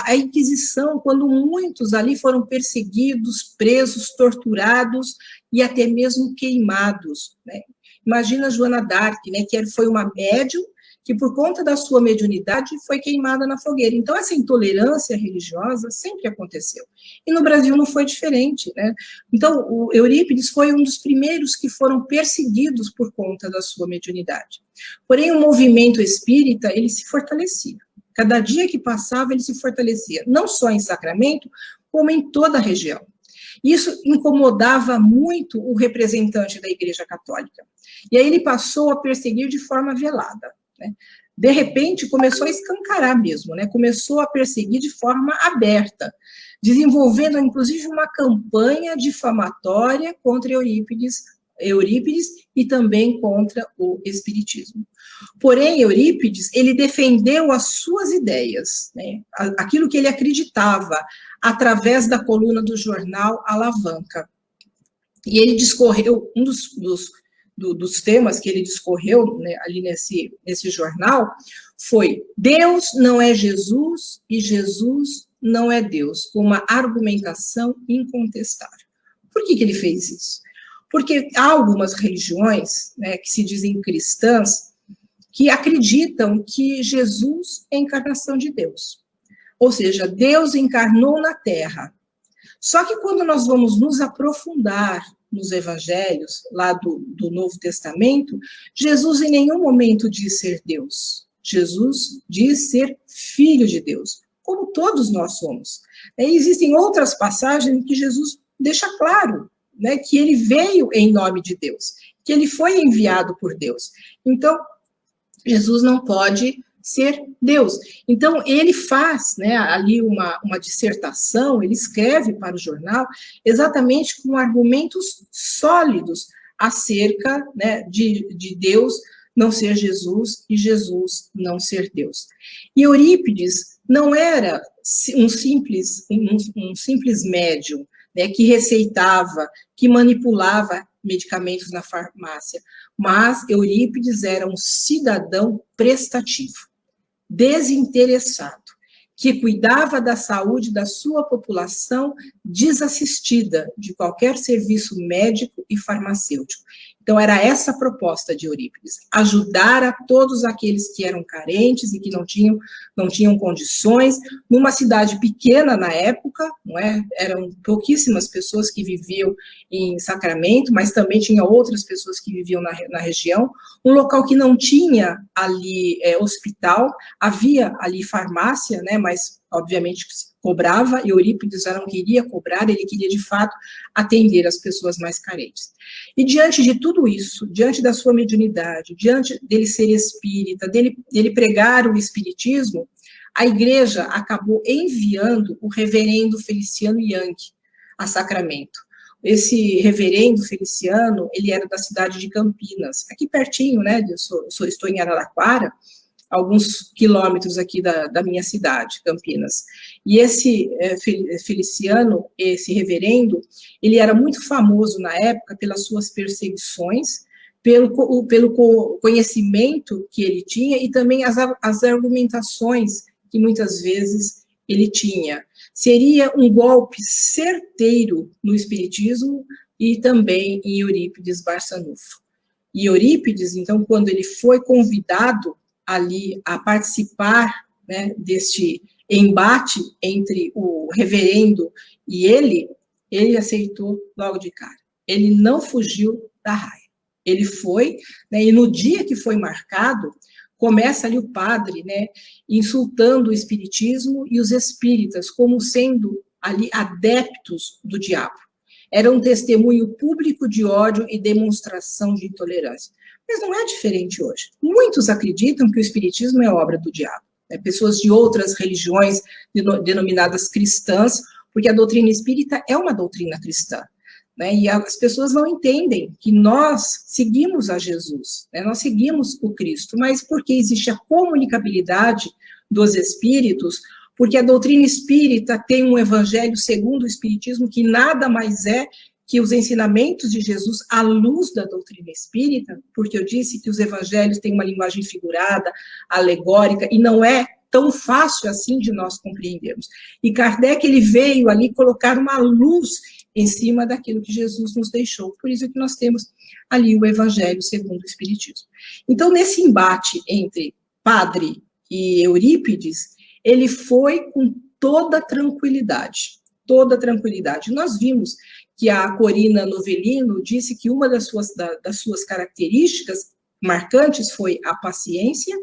A Inquisição, quando muitos ali foram perseguidos, presos, torturados e até mesmo queimados, né? Imagina Joana d'Arc, né, que foi uma médium que, por conta da sua mediunidade, foi queimada na fogueira. Então, essa intolerância religiosa sempre aconteceu. E no Brasil não foi diferente, né? Então, o Eurípides foi um dos primeiros que foram perseguidos por conta da sua mediunidade. Porém, o movimento espírita, ele se fortalecia. Cada dia que passava, ele se fortalecia, não só em Sacramento, como em toda a região. Isso incomodava muito o representante da Igreja Católica. E aí ele passou a perseguir de forma velada, né? De repente, começou a escancarar mesmo, né? Começou a perseguir de forma aberta, desenvolvendo, inclusive, uma campanha difamatória contra Eurípides e também contra o Espiritismo. Porém, Eurípides, ele defendeu as suas ideias, né? Aquilo que ele acreditava, através da coluna do jornal Alavanca. E ele discorreu, um dos temas que ele discorreu, né, ali nesse jornal, foi: Deus não é Jesus e Jesus não é Deus, com uma argumentação incontestável. Por que ele fez isso? Porque há algumas religiões, né, que se dizem cristãs, que acreditam que Jesus é a encarnação de Deus. Ou seja, Deus encarnou na Terra. Só que quando nós vamos nos aprofundar nos evangelhos, lá do Novo Testamento, Jesus em nenhum momento diz ser Deus. Jesus diz ser filho de Deus, como todos nós somos. E existem outras passagens em que Jesus deixa claro, né, que ele veio em nome de Deus, que ele foi enviado por Deus. Então, Jesus não pode ser Deus. Então, ele faz, né, ali uma dissertação, ele escreve para o jornal, exatamente com argumentos sólidos acerca, né, de Deus não ser Jesus e Jesus não ser Deus. E Eurípides não era um simples médium, né, que receitava, que manipulava medicamentos na farmácia, mas Eurípides era um cidadão prestativo, desinteressado, que cuidava da saúde da sua população desassistida de qualquer serviço médico e farmacêutico. Então, era essa a proposta de Eurípides: ajudar a todos aqueles que eram carentes e que não tinham condições. Numa cidade pequena na época, não é? Eram pouquíssimas pessoas que viviam em Sacramento, mas também tinha outras pessoas que viviam na região. Um local que não tinha ali hospital, havia ali farmácia, né? Mas obviamente cobrava, e Eurípides já não queria cobrar, ele queria, de fato, atender as pessoas mais carentes. E diante de tudo isso, diante da sua mediunidade, diante dele ser espírita, dele pregar o espiritismo, a igreja acabou enviando o reverendo Feliciano Yankee a Sacramento. Esse reverendo Feliciano, ele era da cidade de Campinas, aqui pertinho, né, estou em Araraquara, alguns quilômetros aqui da minha cidade, Campinas. E esse Feliciano, esse reverendo, ele era muito famoso na época pelas suas perseguições, pelo conhecimento que ele tinha e também as argumentações que muitas vezes ele tinha. Seria um golpe certeiro no espiritismo e também em Eurípides Barçanufo. E Eurípides, então, quando ele foi convidado ali a participar, né, deste embate entre o reverendo e ele aceitou logo de cara. Ele não fugiu da raia. Ele foi, né, e no dia que foi marcado, começa ali o padre, né, insultando o espiritismo e os espíritas como sendo ali adeptos do diabo. Era um testemunho público de ódio e demonstração de intolerância. Mas não é diferente hoje. Muitos acreditam que o espiritismo é obra do diabo, né? Pessoas de outras religiões denominadas cristãs, porque a doutrina espírita é uma doutrina cristã, né? E as pessoas não entendem que nós seguimos a Jesus, né? Nós seguimos o Cristo, mas porque existe a comunicabilidade dos espíritos, porque a doutrina espírita tem um evangelho segundo o espiritismo que nada mais é que os ensinamentos de Jesus à luz da doutrina espírita, porque eu disse que os evangelhos têm uma linguagem figurada, alegórica, e não é tão fácil assim de nós compreendermos. E Kardec, ele veio ali colocar uma luz em cima daquilo que Jesus nos deixou, por isso que nós temos ali o evangelho segundo o espiritismo. Então, nesse embate entre padre e Eurípides, ele foi com toda tranquilidade, toda tranquilidade. Nós vimos que a Corina Novellino disse que uma das suas características marcantes foi a paciência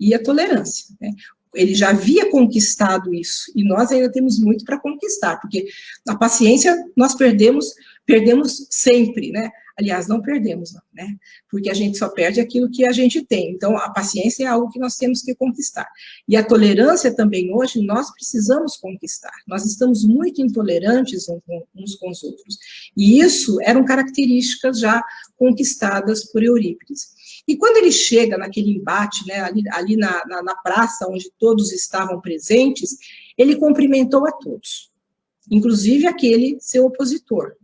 e a tolerância, né? Ele já havia conquistado isso, e nós ainda temos muito para conquistar, porque a paciência nós perdemos sempre, né? Aliás, não perdemos, não, né? Porque a gente só perde aquilo que a gente tem. Então, a paciência é algo que nós temos que conquistar. E a tolerância também, hoje, nós precisamos conquistar. Nós estamos muito intolerantes uns com os outros. E isso eram características já conquistadas por Eurípides. E quando ele chega naquele embate, né, ali na praça, onde todos estavam presentes, ele cumprimentou a todos, inclusive aquele seu opositor.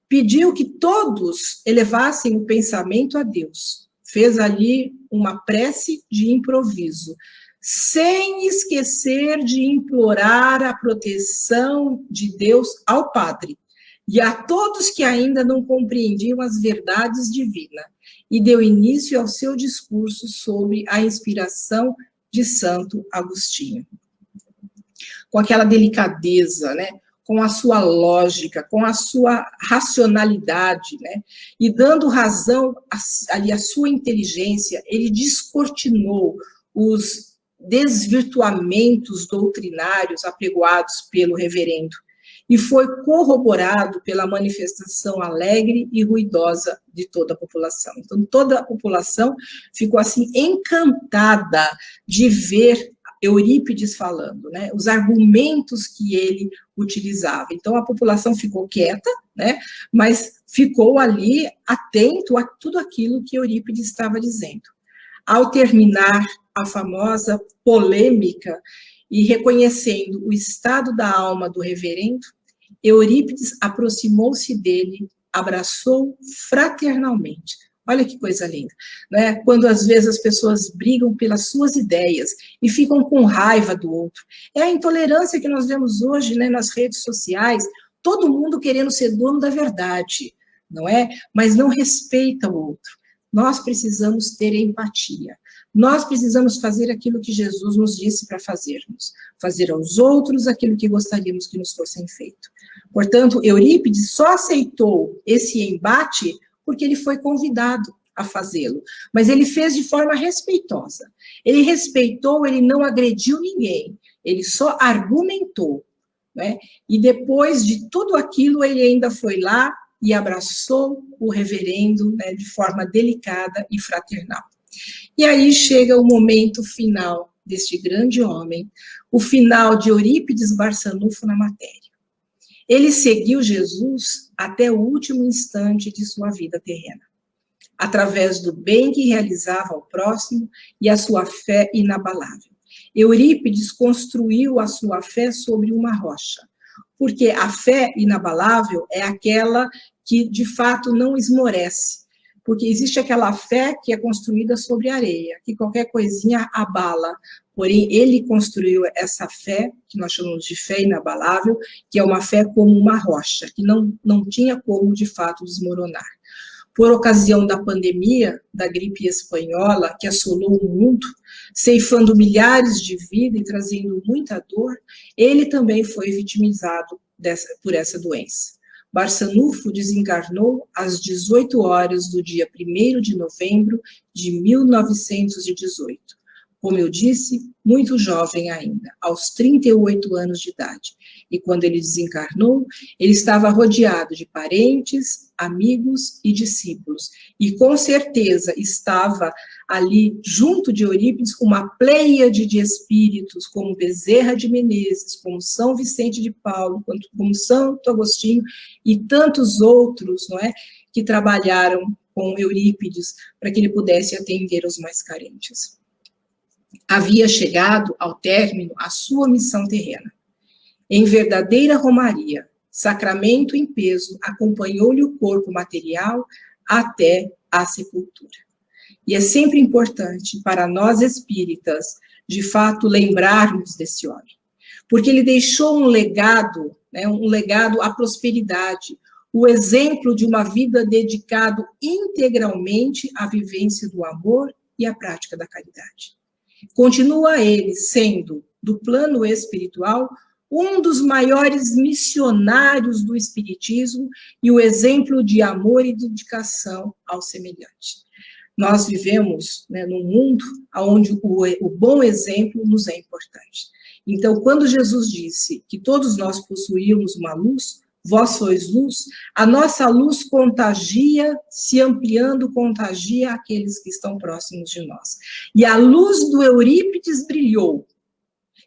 Pediu que todos elevassem o pensamento a Deus. Fez ali uma prece de improviso, sem esquecer de implorar a proteção de Deus ao padre e a todos que ainda não compreendiam as verdades divinas, e deu início ao seu discurso sobre a inspiração de Santo Agostinho. Com aquela delicadeza, né? Com a sua lógica, com a sua racionalidade, né? E dando razão ali à sua inteligência, ele descortinou os desvirtuamentos doutrinários apregoados pelo reverendo, e foi corroborado pela manifestação alegre e ruidosa de toda a população. Então, toda a população ficou, assim, encantada de ver Eurípides falando, né, os argumentos que ele utilizava. Então, a população ficou quieta, né, mas ficou ali atento a tudo aquilo que Eurípides estava dizendo. Ao terminar a famosa polêmica e reconhecendo o estado da alma do reverendo, Eurípides aproximou-se dele, abraçou fraternalmente. Olha que coisa linda, né? Quando às vezes as pessoas brigam pelas suas ideias e ficam com raiva do outro. É a intolerância que nós vemos hoje, né, nas redes sociais, todo mundo querendo ser dono da verdade, não é? Mas não respeita o outro. Nós precisamos ter empatia. Nós precisamos fazer aquilo que Jesus nos disse para fazermos. Fazer aos outros aquilo que gostaríamos que nos fosse feito. Portanto, Eurípides só aceitou esse embate porque ele foi convidado a fazê-lo. Mas ele fez de forma respeitosa. Ele respeitou, ele não agrediu ninguém. Ele só argumentou, né? E depois de tudo aquilo, ele ainda foi lá e abraçou o reverendo, né, de forma delicada e fraternal. E aí chega o momento final deste grande homem, o final de Eurípides Barçanufo na matéria. Ele seguiu Jesus até o último instante de sua vida terrena, através do bem que realizava ao próximo e a sua fé inabalável. Eurípides construiu a sua fé sobre uma rocha, porque a fé inabalável é aquela que, de fato, não esmorece, porque existe aquela fé que é construída sobre areia, que qualquer coisinha abala. Porém, ele construiu essa fé, que nós chamamos de fé inabalável, que é uma fé como uma rocha, que não tinha como, de fato, desmoronar. Por ocasião da pandemia, da gripe espanhola, que assolou o mundo, ceifando milhares de vidas e trazendo muita dor, ele também foi vitimizado por essa doença. Barçanufo desencarnou às 18 horas do dia 1º de novembro de 1918. Como eu disse, muito jovem ainda, aos 38 anos de idade. E quando ele desencarnou, ele estava rodeado de parentes, amigos e discípulos. E com certeza estava ali, junto de Eurípides, uma pleiade de espíritos, como Bezerra de Menezes, como São Vicente de Paulo, como Santo Agostinho e tantos outros, não é, que trabalharam com Eurípides para que ele pudesse atender os mais carentes. Havia chegado ao término a sua missão terrena. Em verdadeira romaria, sacramento em peso, acompanhou-lhe o corpo material até a sepultura. E é sempre importante para nós espíritas, de fato, lembrarmos desse homem, porque ele deixou um legado, né, um legado à prosperidade, o exemplo de uma vida dedicada integralmente à vivência do amor e à prática da caridade. Continua ele sendo, do plano espiritual, um dos maiores missionários do espiritismo e o exemplo de amor e dedicação ao semelhante. Nós vivemos, né, num mundo onde o bom exemplo nos é importante. Então, quando Jesus disse que todos nós possuímos uma luz, vós sois luz, a nossa luz contagia, se ampliando, contagia aqueles que estão próximos de nós. E a luz do Eurípides brilhou,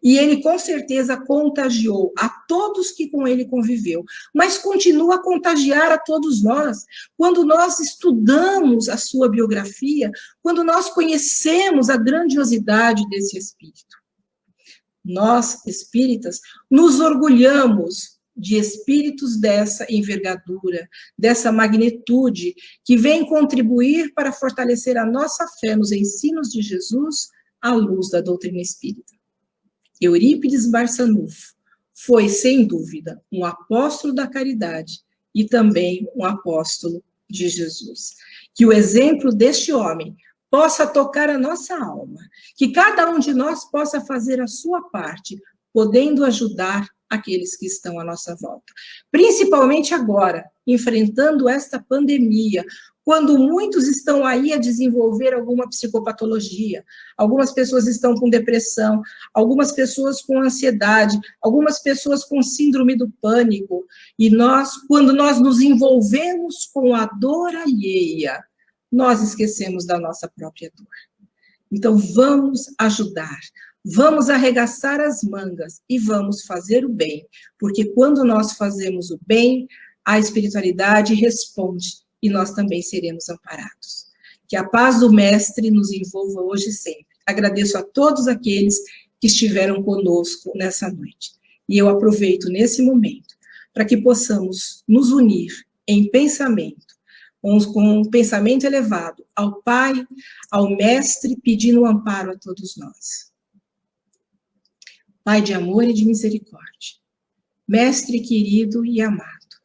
e ele com certeza contagiou a todos que com ele conviveu, mas continua a contagiar a todos nós. Quando nós estudamos a sua biografia, quando nós conhecemos a grandiosidade desse espírito. Nós, espíritas, nos orgulhamos de espíritos dessa envergadura, dessa magnitude, que vem contribuir para fortalecer a nossa fé nos ensinos de Jesus à luz da doutrina espírita. Eurípides Barçanufo foi, sem dúvida, um apóstolo da caridade e também um apóstolo de Jesus. Que o exemplo deste homem possa tocar a nossa alma, que cada um de nós possa fazer a sua parte, podendo ajudar aqueles que estão à nossa volta. Principalmente agora, enfrentando esta pandemia, quando muitos estão aí a desenvolver alguma psicopatologia, algumas pessoas estão com depressão, algumas pessoas com ansiedade, algumas pessoas com síndrome do pânico, e nós, quando nós nos envolvemos com a dor alheia, nós esquecemos da nossa própria dor. Então, vamos ajudar, vamos arregaçar as mangas e vamos fazer o bem, porque quando nós fazemos o bem, a espiritualidade responde, e nós também seremos amparados. Que a paz do Mestre nos envolva hoje e sempre. Agradeço a todos aqueles que estiveram conosco nessa noite. E eu aproveito nesse momento para que possamos nos unir em pensamento, com um pensamento elevado ao Pai, ao Mestre, pedindo amparo a todos nós. Pai de amor e de misericórdia, Mestre querido e amado,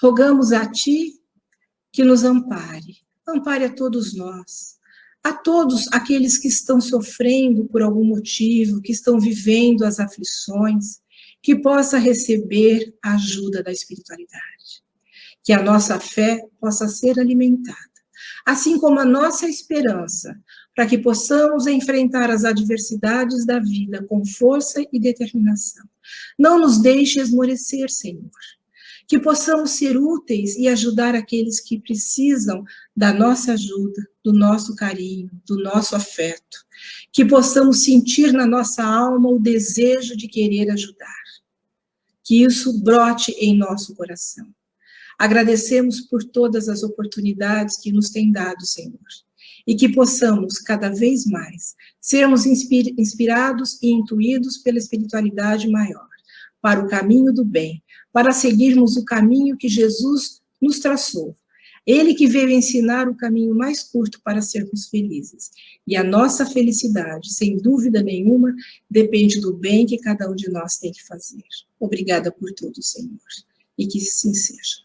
rogamos a Ti que nos ampare, ampare a todos nós, a todos aqueles que estão sofrendo por algum motivo, que estão vivendo as aflições, que possa receber a ajuda da espiritualidade, que a nossa fé possa ser alimentada, assim como a nossa esperança, para que possamos enfrentar as adversidades da vida com força e determinação. Não nos deixe esmorecer, Senhor, que possamos ser úteis e ajudar aqueles que precisam da nossa ajuda, do nosso carinho, do nosso afeto, que possamos sentir na nossa alma o desejo de querer ajudar, que isso brote em nosso coração. Agradecemos por todas as oportunidades que nos tem dado, Senhor, e que possamos, cada vez mais, sermos inspirados e intuídos pela espiritualidade maior, para o caminho do bem, para seguirmos o caminho que Jesus nos traçou. Ele que veio ensinar o caminho mais curto para sermos felizes. E a nossa felicidade, sem dúvida nenhuma, depende do bem que cada um de nós tem que fazer. Obrigada por tudo, Senhor. E que assim seja.